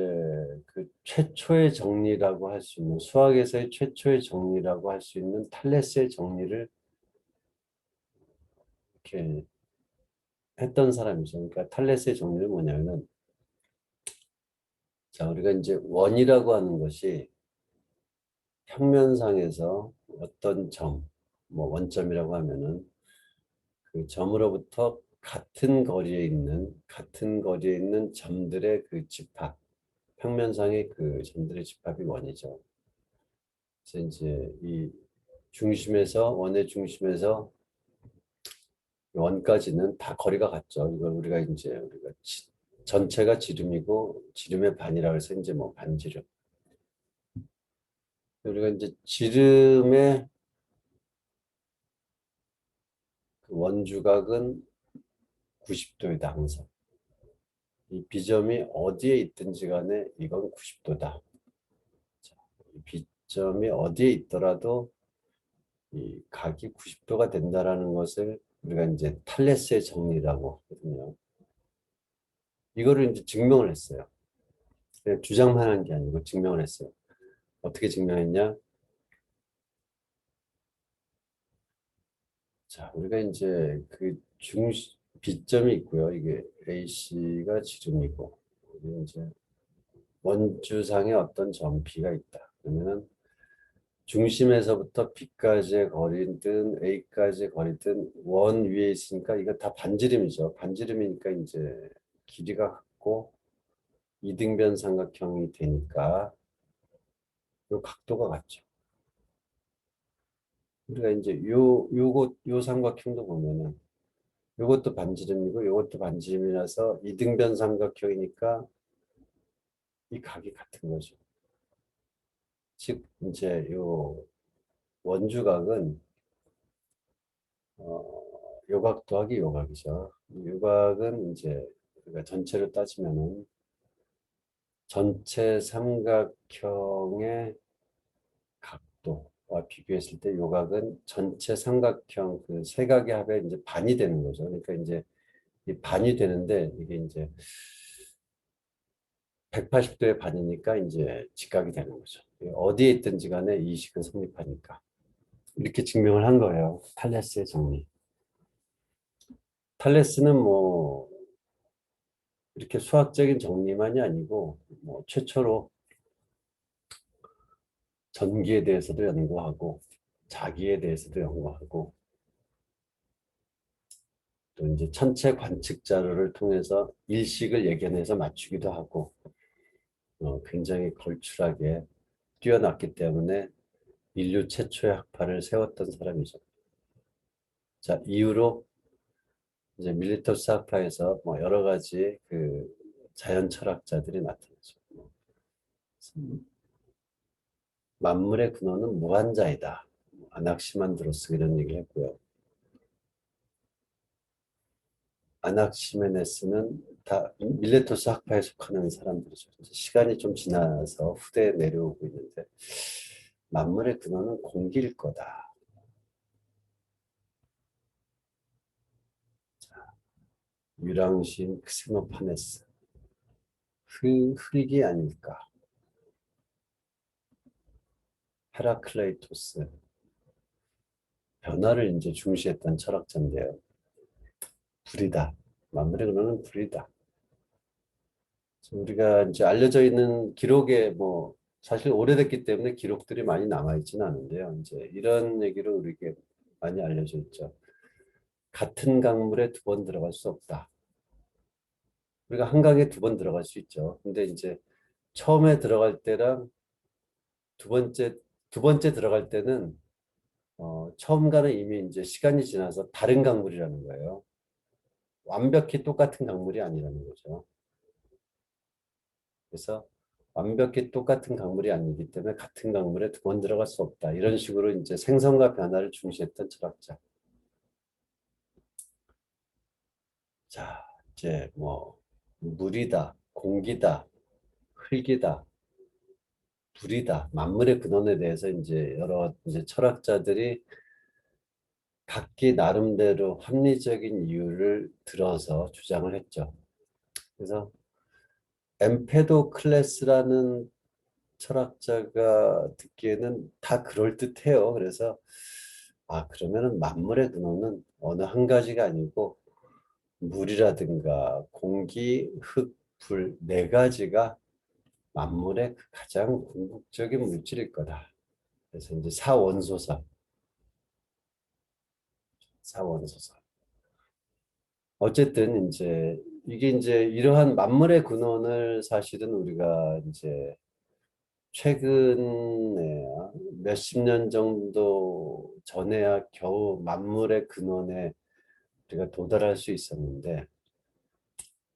그 최초의 정리라고 할 수 있는 수학에서의 최초의 정리라고 할 수 있는 탈레스의 정리를 이렇게 했던 사람이죠. 그러니까 탈레스의 정리는 뭐냐면은 자 우리가 이제 원이라고 하는 것이 평면상에서 어떤 점, 뭐 원점이라고 하면은 그 점으로부터 같은 거리에 있는 점들의 그 집합, 평면상의 그 점들의 집합이 원이죠. 그래서 이제 이 원의 중심에서 원까지는 다 거리가 같죠. 이걸 우리가 전체가 지름이고 지름의 반이라고 해서 이제 뭐 반지름. 우리가 이제 지름의 원주각은 90도이다 항상. 이 비점이 어디에 있든지 간에 이건 90도다. 이 비점이 어디에 있더라도 이 각이 90도가 된다라는 것을 우리가 이제 탈레스의 정리라고 하거든요. 이거를 이제 증명을 했어요. 그냥 주장만 한 게 아니고 증명을 했어요. 어떻게 증명했냐? 자, 우리가 이제 그 비점이 있고요. 이게 AC가 지름이고, 여기 이제 원주상에 어떤 점 B가 있다. 그러면은 중심에서부터 B까지의 거리든 A까지의 거리든 원 위에 있으니까 이거 다 반지름이죠. 반지름이니까 이제 길이가 같고 이등변 삼각형이 되니까 요 각도가 같죠. 우리가 이제 요 삼각형도 보면은 요것도 반지름이고 요것도 반지름이라서 이등변 삼각형이니까 이 각이 같은 거죠. 즉 이제 요 원주각은 요각 더하기 요각이죠. 요각은 이제 우리가 전체로 따지면은 전체 삼각형의 각도와 비교했을 때 요각은 전체 삼각형 그 세 각의 합의 이제 반이 되는 거죠. 그러니까 이제 이 반이 되는데 이게 이제 180도의 반이니까 이제 직각이 되는 거죠. 어디에 있든지 간에 이 식은 성립하니까. 이렇게 증명을 한 거예요. 탈레스의 정리. 탈레스는 뭐 이렇게 수학적인 정리만이 아니고 뭐 최초로 전기에 대해서도 연구하고 자기에 대해서도 연구하고 또 이제 천체 관측 자료를 통해서 일식을 예견해서 맞추기도 하고 굉장히 걸출하게 뛰어났기 때문에 인류 최초의 학파를 세웠던 사람이죠. 자, 이후로 이제 밀리터스 학파에서 뭐 여러 가지 그 자연 철학자들이 나타나죠. 만물의 근원은 무한자이다. 아낙시만드로스 이런 얘기를 했고요. 아낙시메네스는 다 밀레토스 학파에 속하는 사람들이죠. 시간이 좀 지나서 후대에 내려오고 있는데 만물의 근원은 공기일 거다. 유랑신 크세노파네스 흙이 아닐까. 헤라클레이토스 변화를 이제 중시했던 철학자인데요. 불이다. 만물의 근원은 불이다. 우리가 이제 알려져 있는 기록에 뭐 사실 오래됐기 때문에 기록들이 많이 남아 있지는 않은데요. 이제 이런 얘기로 우리에게 많이 알려져 있죠. 같은 강물에 두 번 들어갈 수 없다. 우리가 한 강에 두 번 들어갈 수 있죠. 근데 이제 처음에 들어갈 때랑 두 번째 들어갈 때는 처음과는 이미 이제 시간이 지나서 다른 강물이라는 거예요. 완벽히 똑같은 강물이 아니라는 거죠. 그래서 완벽히 똑같은 강물이 아니기 때문에 같은 강물에 두 번 들어갈 수 없다. 이런 식으로 이제 생성과 변화를 중시했던 철학자. 자, 이제 뭐 물이다, 공기다, 흙이다, 불이다, 만물의 근원에 대해서 이제 여러 이제 철학자들이 각기 나름대로 합리적인 이유를 들어서 주장을 했죠. 그래서 엠페도클레스라는 철학자가 듣기에는 다 그럴듯해요. 그래서 그러면은 만물의 근원은 어느 한 가지가 아니고 물이라든가 공기, 흙, 불 네 가지가 만물의 가장 궁극적인 물질일 거다. 그래서 이제 사원소설. 어쨌든 이제 이게 이제 이러한 만물의 근원을 사실은 우리가 이제 최근에 몇십 년 정도 전에야 겨우 만물의 근원에 우리가 도달할 수 있었는데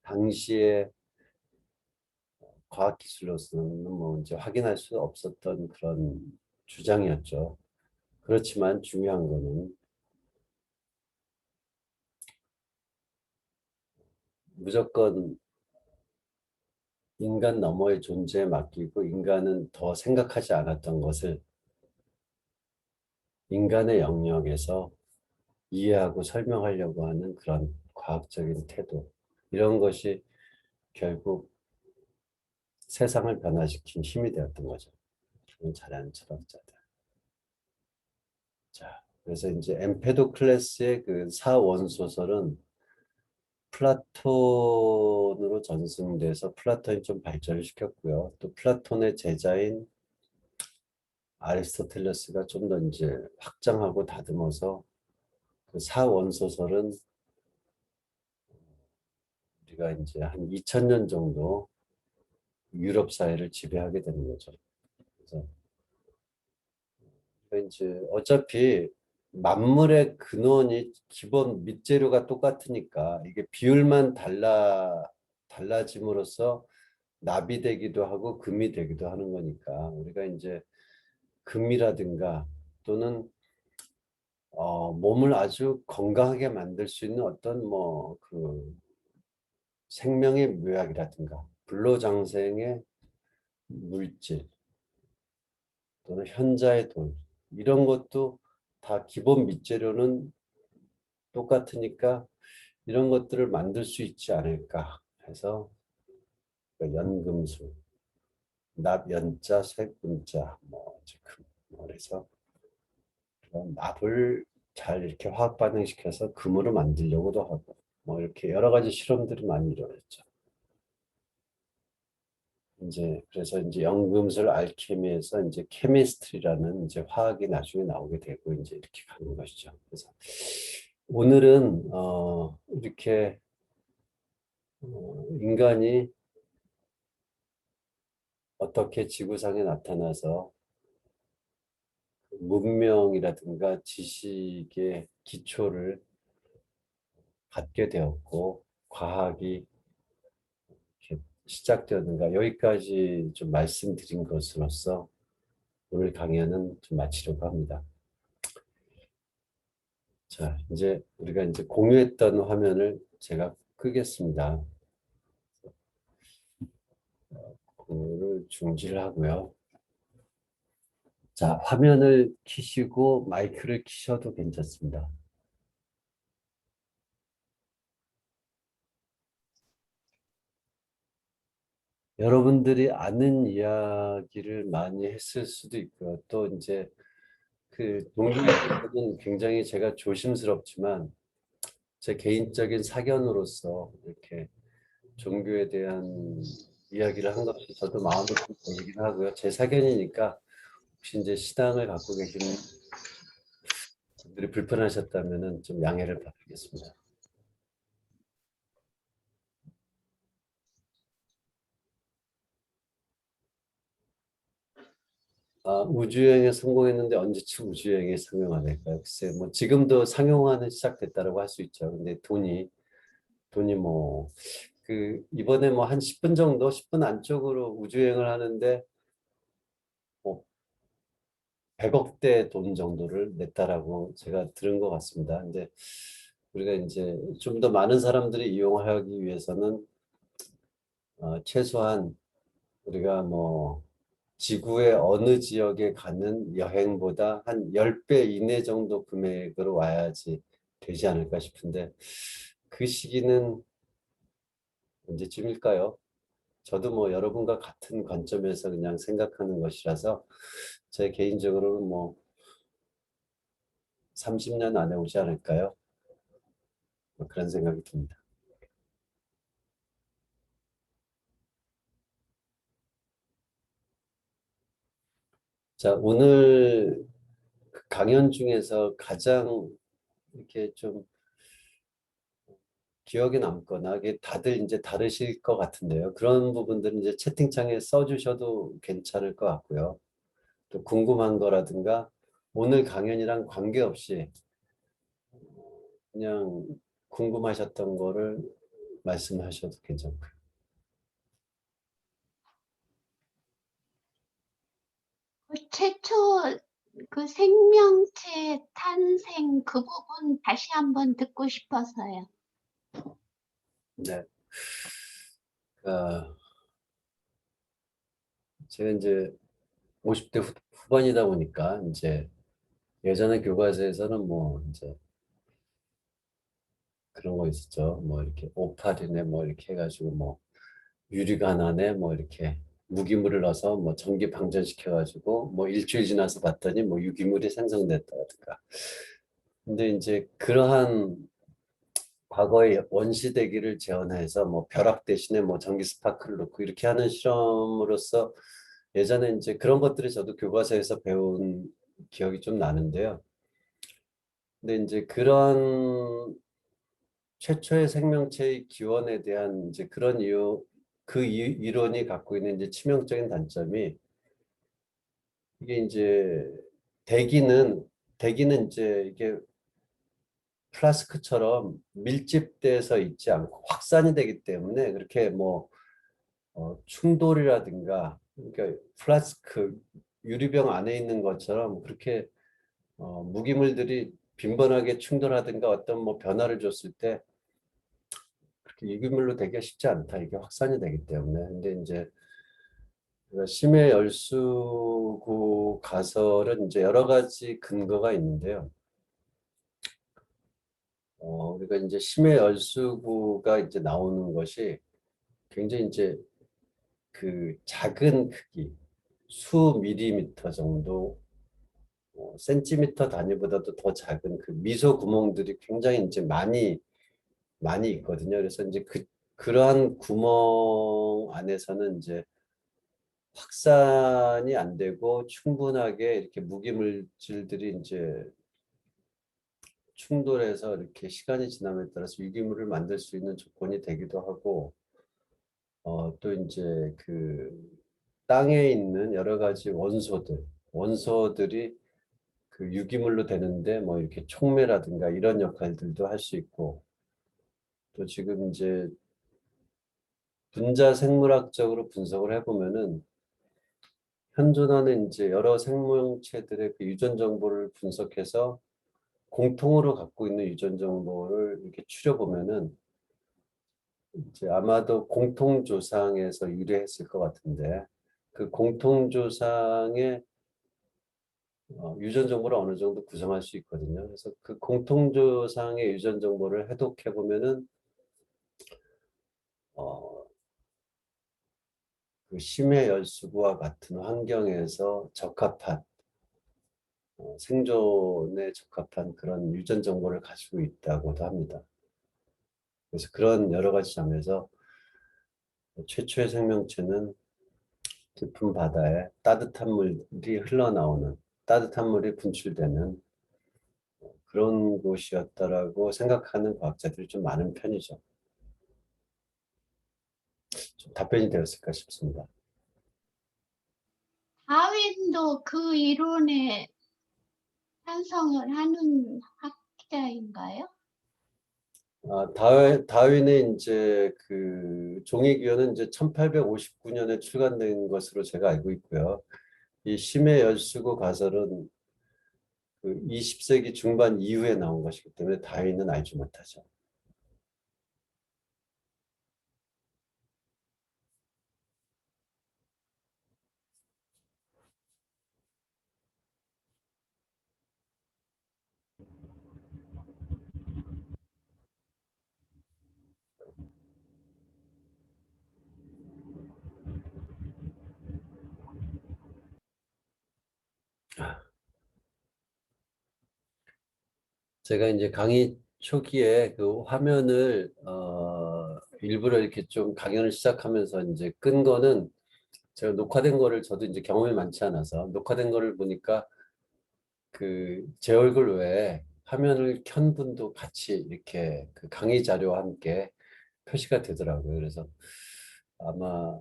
당시에 과학기술로서는 뭐 이제 확인할 수 없었던 그런 주장이었죠. 그렇지만 중요한 거는 무조건 인간 너머의 존재에 맡기고 인간은 더 생각하지 않았던 것을 인간의 영역에서 이해하고 설명하려고 하는 그런 과학적인 태도, 이런 것이 결국 세상을 변화시킨 힘이 되었던 거죠. 잘하는 철학자들. 자, 그래서 이제 엠페도클레스의 그 사원소설은 플라톤으로 전승돼서 플라톤이 좀 발전을 시켰고요. 또 플라톤의 제자인 아리스토텔레스가 좀 더 이제 확장하고 다듬어서 그 사원소설은 우리가 이제 한 2000년 정도 유럽 사회를 지배하게 되는 거죠. 그래서 이제 어차피 만물의 근원이 기본 밑재료가 똑같으니까 이게 비율만 달라짐으로써 납이 되기도 하고 금이 되기도 하는 거니까 우리가 이제 금이라든가 또는 몸을 아주 건강하게 만들 수 있는 어떤 뭐 그 생명의 묘약이라든가 불로장생의 물질 또는 현자의 돈, 이런 것도 다 기본 밑재료는 똑같으니까 이런 것들을 만들 수 있지 않을까 해서 연금술, 납연자, 쇠군자, 뭐 지금 그래서 납을 잘 이렇게 화학 반응시켜서 금으로 만들려고도 하고 뭐 이렇게 여러 가지 실험들이 많이 이루어졌죠. 이제 그래서 이제 연금술 알케미에서 이제 케미스트리라는 이제 화학이 나중에 나오게 되고 이제 이렇게 가는 것이죠. 그래서 오늘은 이렇게 인간이 어떻게 지구상에 나타나서 문명이라든가 지식의 기초를 갖게 되었고 과학이 이렇게 시작되었는가, 여기까지 좀 말씀드린 것으로서 오늘 강연은 좀 마치려고 합니다. 자, 이제 우리가 이제 공유했던 화면을 제가 끄겠습니다. 공유를 중지를 하고요. 자, 화면을 켜시고 마이크를 켜셔도 괜찮습니다. 여러분들이 아는 이야기를 많이 했을 수도 있고요. 또 이제 그 동료에서는 굉장히 제가 조심스럽지만 제 개인적인 사견으로서 이렇게 종교에 대한 이야기를 한 것이 저도 마음이 좀 걸리긴 하고요. 제 사견이니까 혹시 이제 신앙을 갖고 계신 분들이 불편하셨다면은 좀 양해를 바라겠습니다. 우주여행에 성공했는데 언제쯤 우주여행에 상용화 될까요? 글쎄, 뭐 지금도 상용화는 시작됐다고 할 수 있죠. 근데 돈이 뭐 그 이번에 뭐 한 10분 정도, 10분 안쪽으로 우주여행을 하는데 뭐 100억대 돈 정도를 냈다라고 제가 들은 것 같습니다. 근데 우리가 이제 좀 더 많은 사람들이 이용하기 위해서는 최소한 우리가 뭐 지구의 어느 지역에 가는 여행보다 한 10배 이내 정도 금액으로 와야지 되지 않을까 싶은데 그 시기는 언제쯤일까요? 저도 뭐 여러분과 같은 관점에서 그냥 생각하는 것이라서 제 개인적으로는 뭐 30년 안에 오지 않을까요? 뭐 그런 생각이 듭니다. 자, 오늘 강연 중에서 가장 이렇게 좀 기억에 남거나 이게 다들 이제 다르실 것 같은데요. 그런 부분들은 이제 채팅창에 써주셔도 괜찮을 것 같고요. 또 궁금한 거라든가 오늘 강연이랑 관계없이 그냥 궁금하셨던 거를 말씀하셔도 괜찮고요.
최초 그 생명체 탄생 그 부분 다시 한번 듣고 싶어서요.
네. 아, 제가 이제 50대 후반이다 보니까 이제 예전에 교과서에서는 뭐 이제 그런 거 있었죠. 뭐 이렇게 오팔이네 뭐 이렇게 해가지고 뭐 유리관안에 뭐 이렇게 무기물을 넣어서 뭐 전기 방전시켜가지고 뭐 일주일 지나서 봤더니 뭐 유기물이 생성됐다든가. 근데 이제 그러한 과거의 원시대기를 재현해서 뭐 벼락 대신에 뭐 전기 스파크를 넣고 이렇게 하는 실험으로서 예전에 이제 그런 것들을 저도 교과서에서 배운 기억이 좀 나는데요. 근데 이제 그런 최초의 생명체의 기원에 대한 이제 그런 이론이 갖고 있는 이제 치명적인 단점이 이게 이제 대기는 이제 이게 플라스크처럼 밀집돼서 있지 않고 확산이 되기 때문에 그렇게 뭐 충돌이라든가 그러니까 플라스크 유리병 안에 있는 것처럼 그렇게 무기물들이 빈번하게 충돌하든가 어떤 뭐 변화를 줬을 때 그렇게 유기물로 되기가 쉽지 않다. 이게 확산이 되기 때문에. 근데 이제 심해 열수구 가설은 이제 여러 가지 근거가 있는데요. 우리가 이제 심해 열수구가 이제 나오는 것이 굉장히 이제 그 작은 크기, 수 밀리미터 정도, 센티미터 단위보다도 더 작은 그 미소 구멍들이 굉장히 이제 많이 있거든요. 그래서 이제 그러한 구멍 안에서는 이제 확산이 안 되고 충분하게 이렇게 무기물질들이 이제 충돌해서 이렇게 시간이 지남에 따라서 유기물을 만들 수 있는 조건이 되기도 하고, 또 이제 그 땅에 있는 여러 가지 원소들이 그 유기물로 되는데 뭐 이렇게 촉매라든가 이런 역할들도 할 수 있고, 또 지금 이제 분자 생물학적으로 분석을 해보면은 현존하는 이제 여러 생명체들의 그 유전 정보를 분석해서 공통으로 갖고 있는 유전 정보를 이렇게 추려보면은 이제 아마도 공통조상에서 유래했을 것 같은데 그 공통조상의 유전 정보를 어느 정도 구성할 수 있거든요. 그래서 그 공통조상의 유전 정보를 해독해 보면은 어, 그 심해 열수구와 같은 환경에서 적합한 생존에 적합한 그런 유전 정보를 가지고 있다고도 합니다. 그래서 그런 여러 가지 점에서 최초의 생명체는 깊은 바다에 따뜻한 물이 흘러나오는, 따뜻한 물이 분출되는 그런 곳이었다라고 생각하는 과학자들이 좀 많은 편이죠. 좀 답변이 되었을까 싶습니다.
다윈도 그 이론에 찬성을 하는 학자인가요?
다윈의 이제 그 종이기원은 이제 1859년에 출간된 것으로 제가 알고 있고요. 이 심해 열수구 가설은 그 20세기 중반 이후에 나온 것이기 때문에 다윈은 알지 못하죠. 제가 이제 강의 초기에 그 화면을 일부러 이렇게 좀 강연을 시작하면서 이제 끈 거는 제가 녹화된 거를 저도 이제 경험이 많지 않아서 녹화된 거를 보니까 그 제 얼굴 외에 화면을 켠 분도 같이 이렇게 그 강의 자료와 함께 표시가 되더라고요. 그래서 아마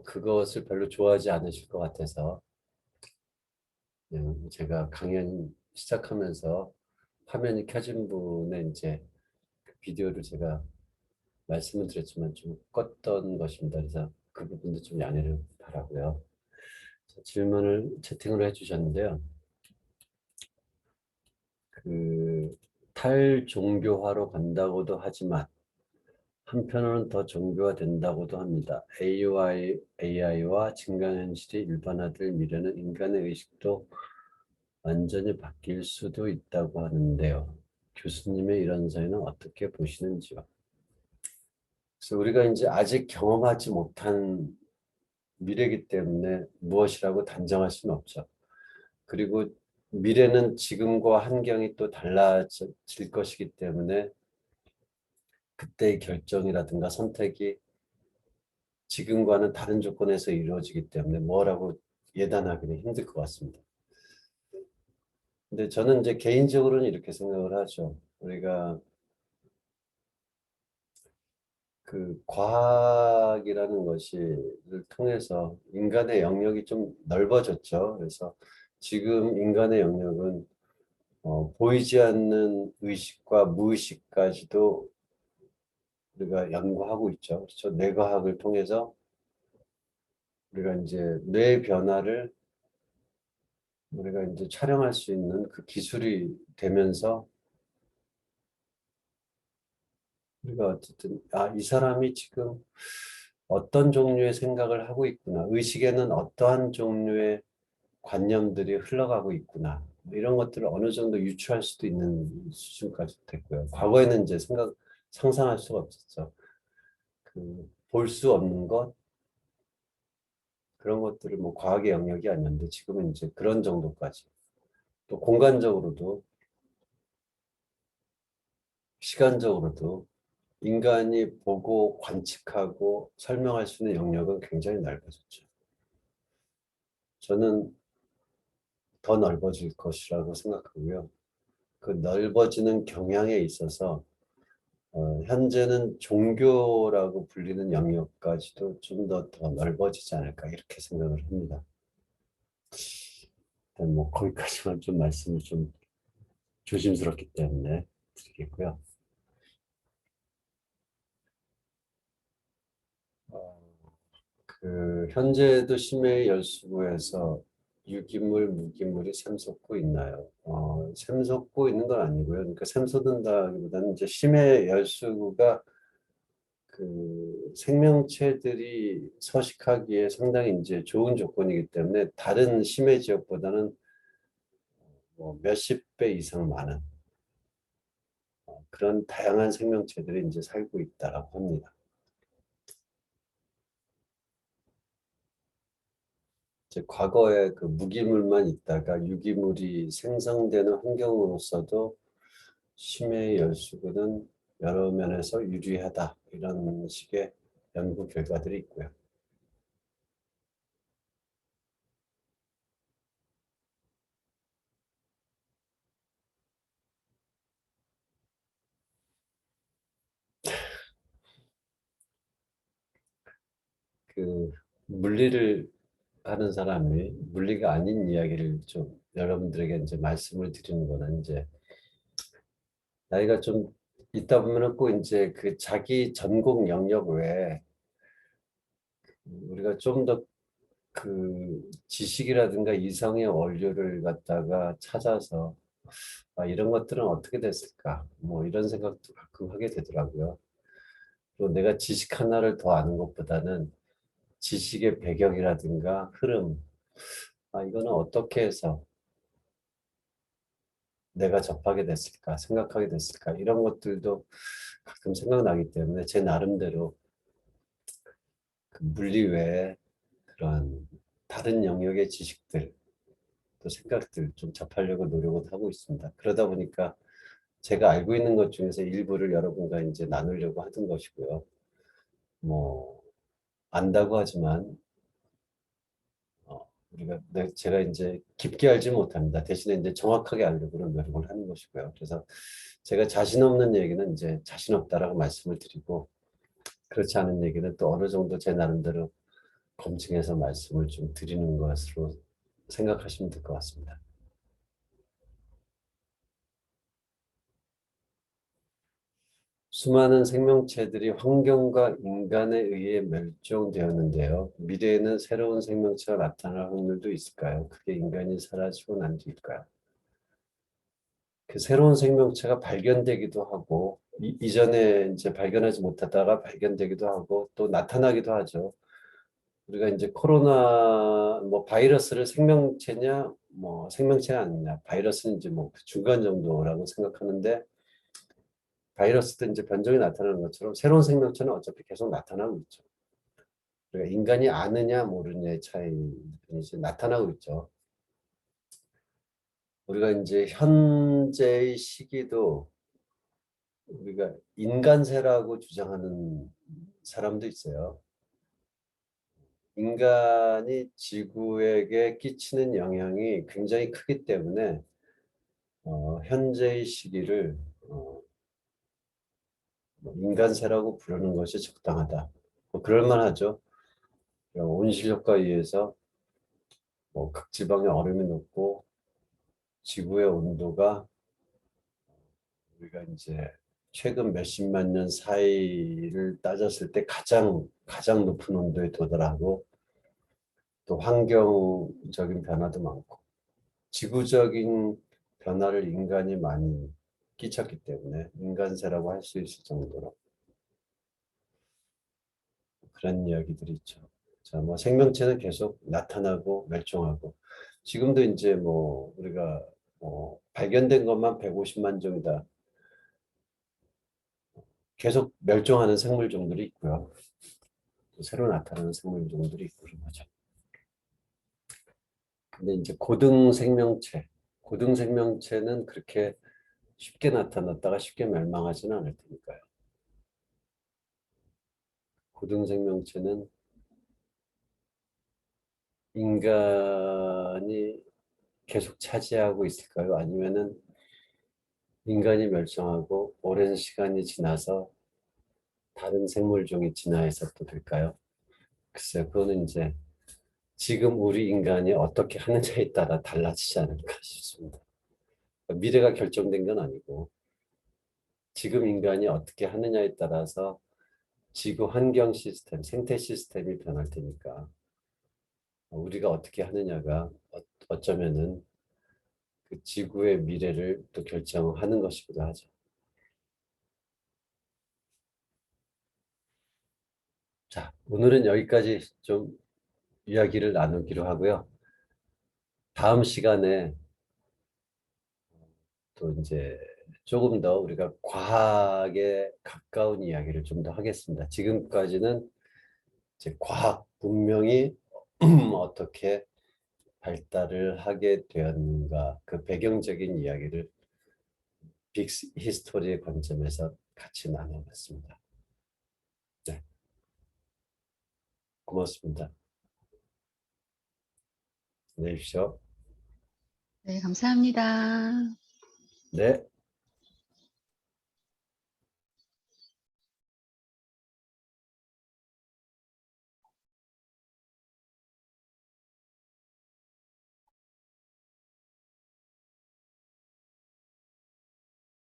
그것을 별로 좋아하지 않으실 것 같아서 그냥 제가 강연 시작하면서 화면이 켜진 분의 이제 그 비디오를 제가 말씀을 드렸지만 좀 껐던 것입니다. 그래서 그 부분도 좀 양해를 바라고요. 질문을 채팅으로 해주셨는데요. 그 탈종교화로 간다고도 하지만 한편으로는 더 정교화된다고도 합니다. AI와 증강현실이 일반화될 미래는 인간의 의식도 완전히 바뀔 수도 있다고 하는데요. 교수님의 이런 사연은 어떻게 보시는지요? 그래서 우리가 이제 아직 경험하지 못한 미래이기 때문에 무엇이라고 단정할 수는 없죠. 그리고 미래는 지금과 환경이 또 달라질 것이기 때문에 그때의 결정이라든가 선택이 지금과는 다른 조건에서 이루어지기 때문에 뭐라고 예단하기는 힘들 것 같습니다. 근데 저는 이제 개인적으로는 이렇게 생각을 하죠. 우리가 그 과학이라는 것을 통해서 인간의 영역이 좀 넓어졌죠. 그래서 지금 인간의 영역은 보이지 않는 의식과 무의식까지도 우리가 연구하고 있죠. 그렇죠. 뇌과학을 통해서 우리가 이제 뇌 변화를 우리가 이제 촬영할 수 있는 그 기술이 되면서 우리가 어쨌든 이 사람이 지금 어떤 종류의 생각을 하고 있구나. 의식에는 어떠한 종류의 관념들이 흘러가고 있구나. 이런 것들을 어느 정도 유추할 수도 있는 수준까지 됐고요. 과거에는 이제 상상할 수가 없었죠. 볼 수 없는 것, 그런 것들을 뭐 과학의 영역이 아니었는데 지금은 이제 그런 정도까지. 또 공간적으로도 시간적으로도 인간이 보고 관측하고 설명할 수 있는 영역은 굉장히 넓어졌죠. 저는 더 넓어질 것이라고 생각하고요. 그 넓어지는 경향에 있어서 현재는 종교라고 불리는 영역까지도 좀 더 넓어지지 않을까 이렇게 생각을 합니다. 일단 뭐 거기까지만 좀 말씀을 좀 조심스럽기 때문에 드리겠고요. 현재도 심해의 열수구에서 유기물, 무기물이 샘솟고 있나요? 샘솟고 있는 건 아니고요. 그러니까 샘솟는다기보다는 이제 심해 열수구가 그 생명체들이 서식하기에 상당히 이제 좋은 조건이기 때문에 다른 심해 지역보다는 뭐 몇십 배 이상 많은 그런 다양한 생명체들이 이제 살고 있다라고 합니다. 이제 과거에 그 무기물만 있다가 유기물이 생성되는 환경으로서도 심해의 열수구는 여러 면에서 유리하다 이런 식의 연구 결과들이 있고요. 그 물리를 하는 사람이 물리가 아닌 이야기를 좀 여러분들에게 이제 말씀을 드리는 거는 이제 나이가 좀 있다 보면은 꼭 이제 그 자기 전공 영역 외에 우리가 좀 더 그 지식이라든가 이성의 원료를 갖다가 찾아서 이런 것들은 어떻게 됐을까? 뭐 이런 생각도 가끔 하게 되더라고요. 또 내가 지식 하나를 더 아는 것보다는 지식의 배경이라든가 흐름, 이거는 어떻게 해서 내가 접하게 됐을까, 생각하게 됐을까, 이런 것들도 가끔 생각나기 때문에 제 나름대로 그 물리 외에 그런 다른 영역의 지식들, 또 생각들 좀 접하려고 노력을 하고 있습니다. 그러다 보니까 제가 알고 있는 것 중에서 일부를 여러분과 이제 나누려고 하던 것이고요. 뭐 안다고 하지만 제가 이제 깊게 알지 못합니다. 대신에 이제 정확하게 알려고 노력을 하는 것이고요. 그래서 제가 자신 없는 얘기는 이제 자신 없다라고 말씀을 드리고 그렇지 않은 얘기는 또 어느 정도 제 나름대로 검증해서 말씀을 좀 드리는 것으로 생각하시면 될 것 같습니다. 수많은 생명체들이 환경과 인간에 의해 멸종되었는데요. 미래에는 새로운 생명체가 나타날 확률도 있을까요? 그게 인간이 사라지고 난 뒤일까요? 그 새로운 생명체가 발견되기도 하고 이전에 이제 발견하지 못하다가 발견되기도 하고 또 나타나기도 하죠. 우리가 이제 코로나 뭐 바이러스를 생명체냐 뭐 생명체가 아니냐 바이러스는 이제 뭐 중간 정도라고 생각하는데 바이러스도 이제 변종이 나타나는 것처럼 새로운 생명체는 어차피 계속 나타나고 있죠. 그러니까 인간이 아느냐 모르느냐의 차이이지 나타나고 있죠. 우리가 이제 현재의 시기도 우리가 인간세라고 주장하는 사람도 있어요. 인간이 지구에게 끼치는 영향이 굉장히 크기 때문에 현재의 시기를 뭐 인간세라고 부르는 것이 적당하다. 뭐 그럴 만하죠. 온실효과에 의해서 뭐 극지방에 얼음이 녹고 지구의 온도가 우리가 이제 최근 몇십만 년 사이를 따졌을 때 가장 높은 온도에 도달하고 또 환경적인 변화도 많고 지구적인 변화를 인간이 많이 끼쳤기 때문에 인간세라고 할 수 있을 정도로 그런 이야기들이 있죠. 자, 뭐 생명체는 계속 나타나고 멸종하고 지금도 이제 뭐 우리가 발견된 것만 150만 종이다. 계속 멸종하는 생물종들이 있고요. 또 새로 나타나는 생물종들이 있고 그런 거죠. 근데 이제 고등 생명체는 그렇게 쉽게 나타났다가 쉽게 멸망하지는 않을 테니까요. 고등 생명체는 인간이 계속 차지하고 있을까요? 아니면은 인간이 멸종하고 오랜 시간이 지나서 다른 생물종이 진화해서 또 될까요? 글쎄요, 그거는 이제 지금 우리 인간이 어떻게 하느냐에 따라 달라지지 않을까 싶습니다. 미래가 결정된 건 아니고 지금 인간이 어떻게 하느냐에 따라서 지구 환경 시스템, 생태 시스템이 변할 테니까 우리가 어떻게 하느냐가 어쩌면은 그 지구의 미래를 또 결정하는 것이기도 하죠. 자, 오늘은 여기까지 좀 이야기를 나누기로 하고요. 다음 시간에 또 이제 조금 더 우리가 과학에 가까운 이야기를 좀 더 하겠습니다. 지금까지는 이제 과학 문명이 어떻게 발달을 하게 되었는가 그 배경적인 이야기를 빅 히스토리의 관점에서 같이 나눠봤습니다. 네, 고맙습니다. 안녕히 계십시오.
네, 감사합니다.
네.